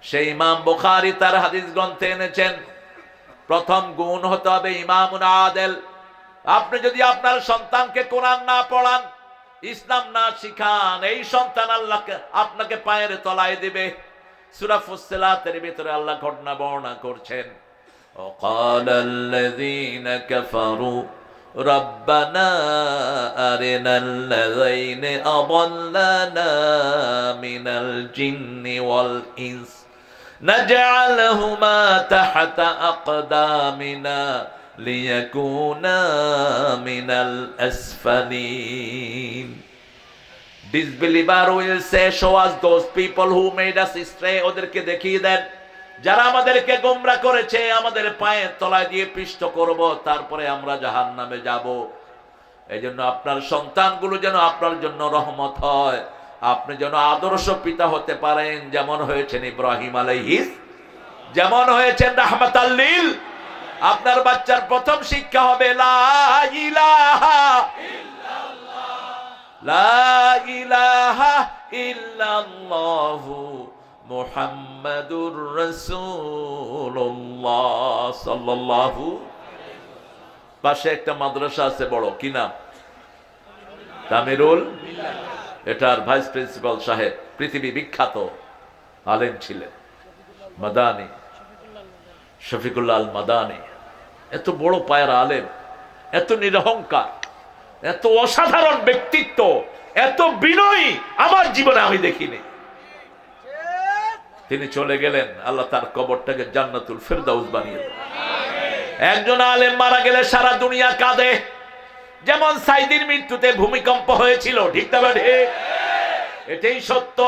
সেই ইমাম বুখারী তার হাদিস গ্রন্থে এনেছেন, প্রথম গুণ হতে হবে ইমামুন আদেল। আপনি যদি আপনার সন্তানকে কোরআন না পড়ান, ইসলাম না শিখান, এই সন্তান আল্লাহকে আপনাকে পায়ের তলায় দিবে। সূরা ফুসসিলাতের ভিতরে আল্লাহ ঘটনা বর্ণনা করছেন, وقال الذين كفروا ربنا أرنا الذين أضلنا من الجن والإنس نجعلهما تحت أقدامنا ليكونا من الأسفلين. Disbeliever will say, show us those people who made us stray. ওদেরকে দেখিয়ে দেন যারা আমাদেরকে গোমরা করেছে, আমাদের পায়ের তলায় দিয়ে পিষ্ট করব, তারপরে আমরা জাহান্নামে যাব। এই জন্য আপনার সন্তানগুলো যেন আপনার জন্য রহমত হয়, আপনি যেন আদর্শ পিতা হতে পারেন, যেমন হয়েছেন ইব্রাহিম আলাইহিস, যেমন হয়েছেন রাহমাতাল লিল। আপনার বাচ্চার প্রথম শিক্ষা হবে লা ইলাহা ইল্লাল্লাহ, লা ইলাহা ইল্লাল্লাহু মুহাম্মাদুর রাসূলুল্লাহ সাল্লাল্লাহু। পাশে একটা মাদ্রাসা আছে বড়, কি নাম? তামিরুল। এটার ভাইস প্রিন্সিপাল সাহেব পৃথিবী বিখ্যাত আলেম ছিলেন, মাদানী, শফিকুল্লাহ আল মাদানী। এত বড় পায়ের আলেম, এত নিরহংকার, এত অসাধারণ ব্যক্তিত্ব, এত বিনয়ী আমার জীবনে আমি দেখিনি। তিনি চলে গেলেন, আল্লাহ তার কবরটাকে জান্নাতুল ফেরদাউস বানিয়ে দিলেন। একজন আলেম মারা গেলে সারা দুনিয়া কাঁদে, যেমন সাইদির মৃত্যুতে ভূমিকম্প হয়েছিল। ঠিক না ঠিক? এটাই সত্য।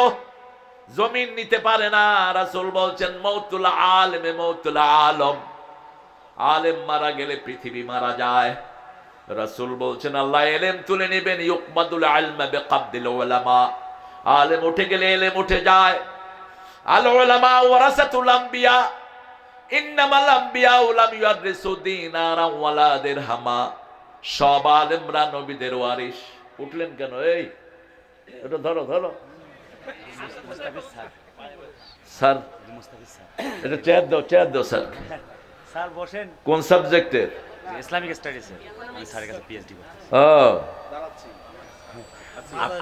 জমিন নিতে পারে না। রাসূল বলছেন মৌতুল আলেমে মৌতুল আলম। আলেম মারা গেলে পৃথিবী মারা যায়। রাসূল বলছেন আল্লাহ এলেম তুলে নেবেন, ইউকবাদুল ইলমা বিকাবদিল উলামা। আলেম উঠে গেলে এলেম উঠে যায়। আল উলামা ওয়ারাসাতুল আম্বিয়া, ইন্নামাল আম্বিয়া লাম ইউরিসু দিনারা ওয়ালা দিরহামা। সব আলেমরা নবীদের ওয়ারিস। উঠলেন কেন? এই এটা ধরো ধরো স্যার, এটা চেয়ার দাও, চেয়ার দাও স্যার। স্যার বসেন। কোন সাবজেক্টের? Islamic studies sir. আমি স্যারের কাছে পিএইচডি করতেছি। ও,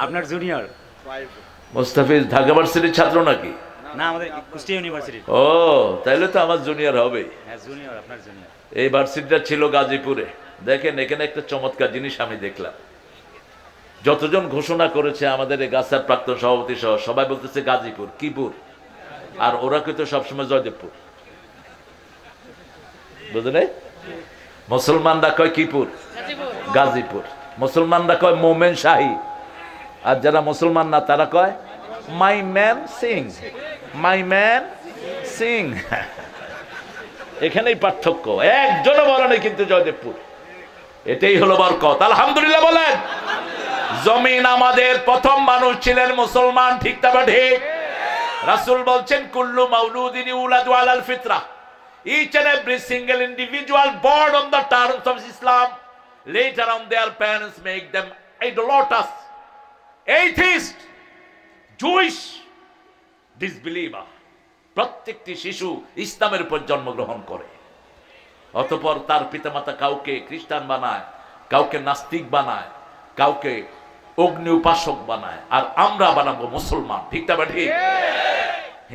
আপনার জুনিয়র মুস্তাফিজ ঢাকা ভার্সিটির ছাত্র নাকি? না, আমাদের কুষ্টিয়া ইউনিভার্সিটি। ও, তাইলে তো আমার জুনিয়র হবে। হ্যাঁ জুনিয়র, আপনার জুনিয়র। এই ভার্সিটিটা ছিল গাজীপুরে। দেখেন এখানে একটা চমৎকার জিনিস আমি দেখলাম। যতজন ঘোষণা করেছে আমাদের এই গাছার প্রাক্তন সভাপতি সহ সবাই বলতেছে গাজীপুর, কিপুর, আর ওরা কিন্তু সবসময় জয়দেবপুর। বুঝলেন? মুসলমানরা কয় কিপুর, গাজীপুর। মুসলমানরা কয় মোমেন শাহী, আর যারা মুসলমান না তারা কয় মাই ম্যান সিং, মাই ম্যান সিং। এখানেই পার্থক্য। একজনও বলে নাই কিন্তু জয়দেবপুর। এটাই হলো বরকত। আলহামদুলিল্লাহ বলেন। জমিন আমাদের প্রথম মানুষ ছিলেন মুসলমান, ঠিক তবে ঠিক। রাসূল বলছেন কুল্লু মাউলুদিন ইউলাদু আলাল ফিতরা, each and every single individual born on the terms of Islam, later on their parents make them idolaters, atheist, Jewish, disbeliever। প্রত্যেকটি শিশু ইসলামের উপর জন্মগ্রহণ করে, অতঃপর তার পিতামাতা কাউকে খ্রিস্টান বানায়, কাউকে নাস্তিক বানায়, কাউকে অগ্নি উপাসক বানায়, আর আমরা বানাবো মুসলমান, ঠিক না ঠিক?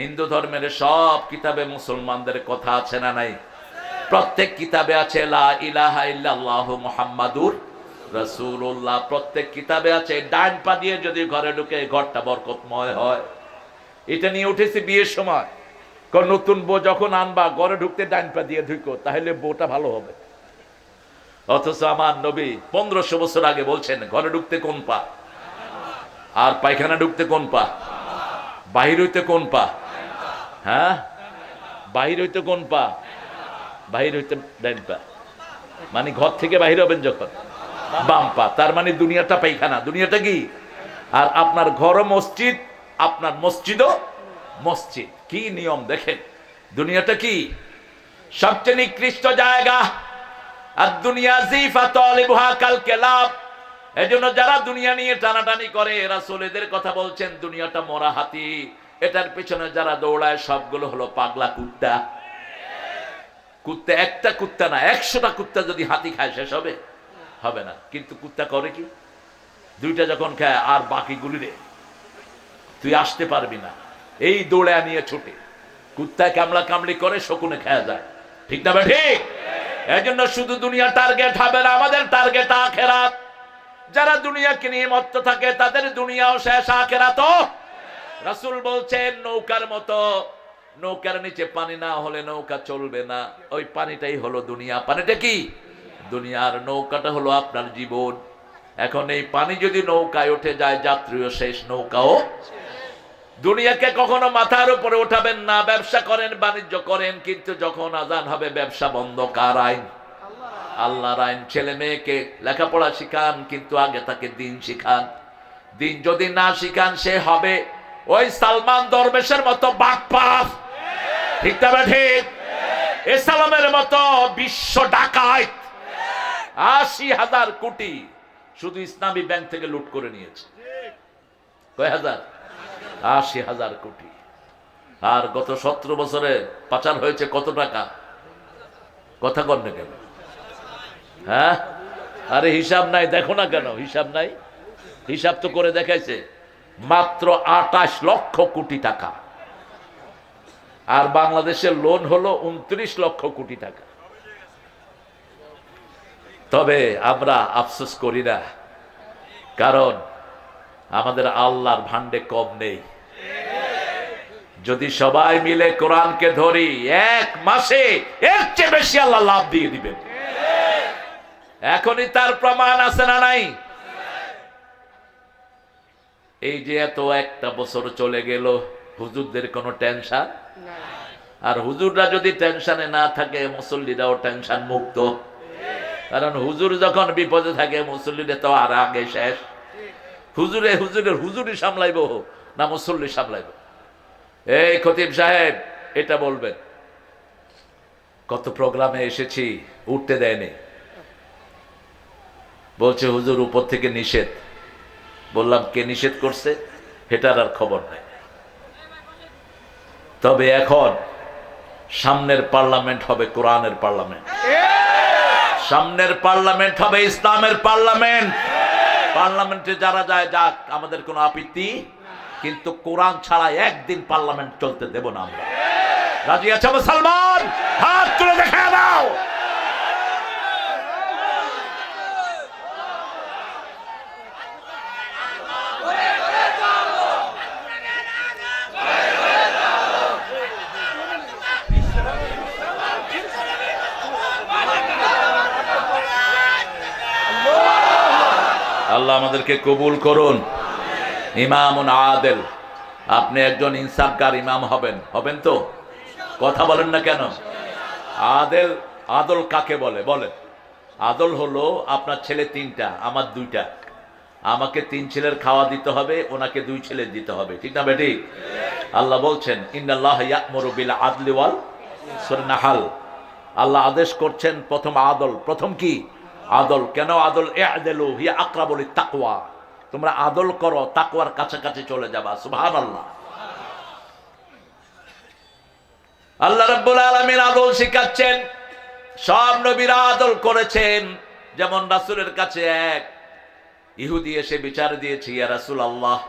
হিন্দু ধর্মের সব কিতাবে মুসলমানদের কথা আছে না নাই? প্রত্যেক কিতাবে আছে লা ইলাহা ইল্লাল্লাহু মুহাম্মাদুর রাসূলুল্লাহ, প্রত্যেক কিতাবে আছে ডান পা দিয়ে যদি ঘরে ঢুকে ঘরটা বরকতময় হয়। এটা নিয়ে উঠেছে বিয়ের সময়, কোন নতুন বউ যখন আনবা ঘরে ঢুকতে ডান পা দিয়ে ঢুকো, তাহলে বউটা ভালো হবে। অথচ আমার নবী 1500 বছর আগে বলছেন ঘরে ঢুকতে কোন পা, আর পায়খানা ঢুকতে কোন পা, বাহির হইতে কোন পা? হ্যাঁ, বাহির হইতে কোন পা? বাহির হইতে ডান পা, মানে ঘর থেকে বাহির হবেন যখন বাম পা, তার মানে দুনিয়াটা পায়খানা, দুনিয়াটা কি? আর আপনার ঘরও মসজিদ, আপনার মসজিদও মসজিদ। কি নিয়ম দেখেন, দুনিয়াটা কি সবচেয়ে নিকৃষ্ট জায়গা। আর দুনিয়া জিফা তালিবুহা কাল কেলাব, এজন্য যারা দুনিয়া নিয়ে টানাটানি করে রাসূল এদের কথা বলছেন দুনিয়াটা মরা হাতি, এটার পেছনে যারা দৌড়ায় সবগুলো হলো পাগলা কুত্তা। কুত্তা একটা কুত্তা না, 100টা কুত্তা যদি হাতি খায় শেষ হবে? হবে না। কিন্তু কুত্তা করে কি, দুইটা যখন খায় আর বাকিগুলি রে তুই আসতে পারবি না, এই দৌড়া নিয়ে ছুটে। কুত্তায় কামলা কামলি করে, শকুনে খাওয়া যায়, ঠিক না ঠিক? এই জন্য শুধু দুনিয়া টার্গেট হবে না, আমাদের টার্গেট আখিরাত। যারা দুনিয়াকে নিয়ে মত্ত থাকে তাদের দুনিয়াও শেষ, আখিরাতও। রাসূল বলছেন নৌকার মতো, নৌকার নিচে পানি না হলে নৌকা চলবে না, ওই পানিটাই হলো দুনিয়া। পানিটা কি? দুনিয়ার নৌকাটা হলো আপনার জীবন। এখন এই পানি যদি নৌকায় উঠে যায়, যাত্রীও শেষ, নৌকাও। দুনিয়াকে কখনো মাথার উপরে উঠাবেন না। ব্যবসা করেন, বাণিজ্য করেন, কিন্তু যখন আজান হবে ব্যবসা বন্ধ। কার আইন? আল্লাহর আইন। ছেলে মেয়েকে লেখাপড়া শিখান, কিন্তু আগে তাকে দিন শিখান। দিন যদি না শিখান, সে হবে ওই সালমান দরবেশের মতো বাটপার, ঠিক না ঠিক? ইসলামের মতো বিশ্ব ডাকাত। 80,000 কোটি শুধু ইসলামী ব্যাংক থেকে লুট করে নিয়েছে। কয় হাজার? 80,000 কোটি। আর গত 17 বছরে পাচার হয়েছে কত টাকা? কথা কর না কেন? হ্যাঁ, আরে হিসাব নাই, দেখো না কেন হিসাব নাই? হিসাব তো করে দেখাইছে, মাত্র 28 লক্ষ কোটি টাকা। আর বাংলাদেশের লোন হলো 29 লক্ষ কোটি টাকা। তবে আমরা আফসোস করি না, কারণ আমাদের আল্লাহর ভান্ডে কম নেই। যদি সবাই মিলে কোরআনকে ধরি, 1 মাসে এর চেয়ে বেশি আল্লাহ লাভ দিয়ে দিবেন। এখনই তার প্রমাণ আছে না নাই? এই যে এত একটা বছর চলে গেল, হুজুরদের কোনো টেনশন? আর হুজুররা যদি টেনশনে না থাকে, মুসল্লিরাও টেনশন মুক্ত। কারণ হুজুর যখন বিপদে থাকে, মুসল্লিরা তো আর আগে শেষ। হুজুরি সামলাইব না মুসল্লি সামলাইব? এই খতিব সাহেব এটা বলবেন। কত প্রোগ্রামে এসেছি, উঠতে দেয়নি, বলছে হুজুর উপর থেকে নিষেধ। বললাম কে নিষেধ করছে? এটার আর খবর নাই। তবে এখন সামনের পার্লামেন্ট হবে কোরআনের পার্লামেন্ট, সামনের পার্লামেন্ট হবে ইসলামের পার্লামেন্ট। পার্লামেন্টে যারা যায় যাক, আমাদের কোনো আপত্তি, কিন্তু কোরআন ছাড়া একদিন পার্লামেন্ট চলতে দেব না আমরা। রাজি আছে মুসলমান? হাত তুলে দেখা দাও। আল্লাহ আমাদেরকে কবুল করুন। ইমামুন আদেল, আপনি একজন ইনসাফগার ইমাম হবেন। হবেন তো? কথা বলেন না কেন? আদেল, আদল কাকে বলে? বলেন। আদল হলো আপনার ছেলে 3টা, আমার 2টা। আমাকে 3 ছেলের খাওয়া দিতে হবে, ওনাকে 2 ছেলের দিতে হবে, ঠিক না বেটি? আল্লাহ বলছেন ইন্নাল্লাহ ইয়া'মুরু বিল আদলি ওয়াল সূরা নাহাল। আল্লাহ আদেশ করছেন প্রথম আদল। প্রথম কি? আদল। কেন আদল? ই'দিলু হিয়া আকরাবু লিত তাকওয়া। তোমরা আদল করো, তাকওয়ার কাছাকাছি চলে যাবা। সুবহানাল্লাহ। আল্লাহ রাব্বুল আলামিন আদল শিখাচ্ছেন। সব নবীরা আদল করেছেন। যেমন রাসূলের কাছে এক ইহুদি এসে বিচার দিয়েছে, ইয়া রাসূলুল্লাহ,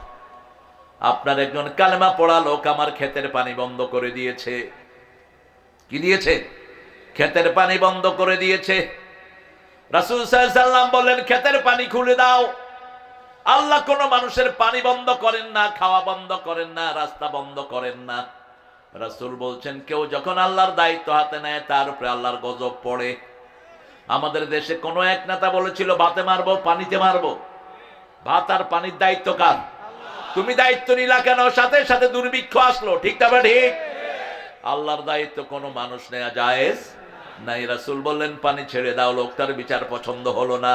আপনার একজন কালেমা পড়া লোক আমার ক্ষেতের পানি বন্ধ করে দিয়েছে। কি দিয়েছে? ক্ষেতের পানি বন্ধ করে দিয়েছে। রাসূল সাল্লাল্লাহু আলাইহি ওয়াসাল্লাম বললেন, ক্ষেতের পানি খুলে দাও। আল্লাহ কোন মানুষের পানি বন্ধ করেন না, খাওয়া বন্ধ করেন না, রাস্তা বন্ধ করেন না। রাসূল বলছেন, কেউ যখন আল্লাহর দায়িত্ব হাতে নেয় তার উপরে আল্লাহর গজব পড়ে। আমাদের দেশে কোন এক নেতা বলেছিল ভাতে মারবো, পানিতে মারবো। ভাত আর পানির দায়িত্ব কার? তুমি দায়িত্ব নিলা কেন? সাথে সাথে দুর্ভিক্ষ আসলো, ঠিক না? ঠিক। আল্লাহর দায়িত্ব কোনো মানুষ নেওয়া জায়েজ নাই। রাসূল বললেন, পানি ছেড়ে দাও। লোকটার বিচার পছন্দ হলো না।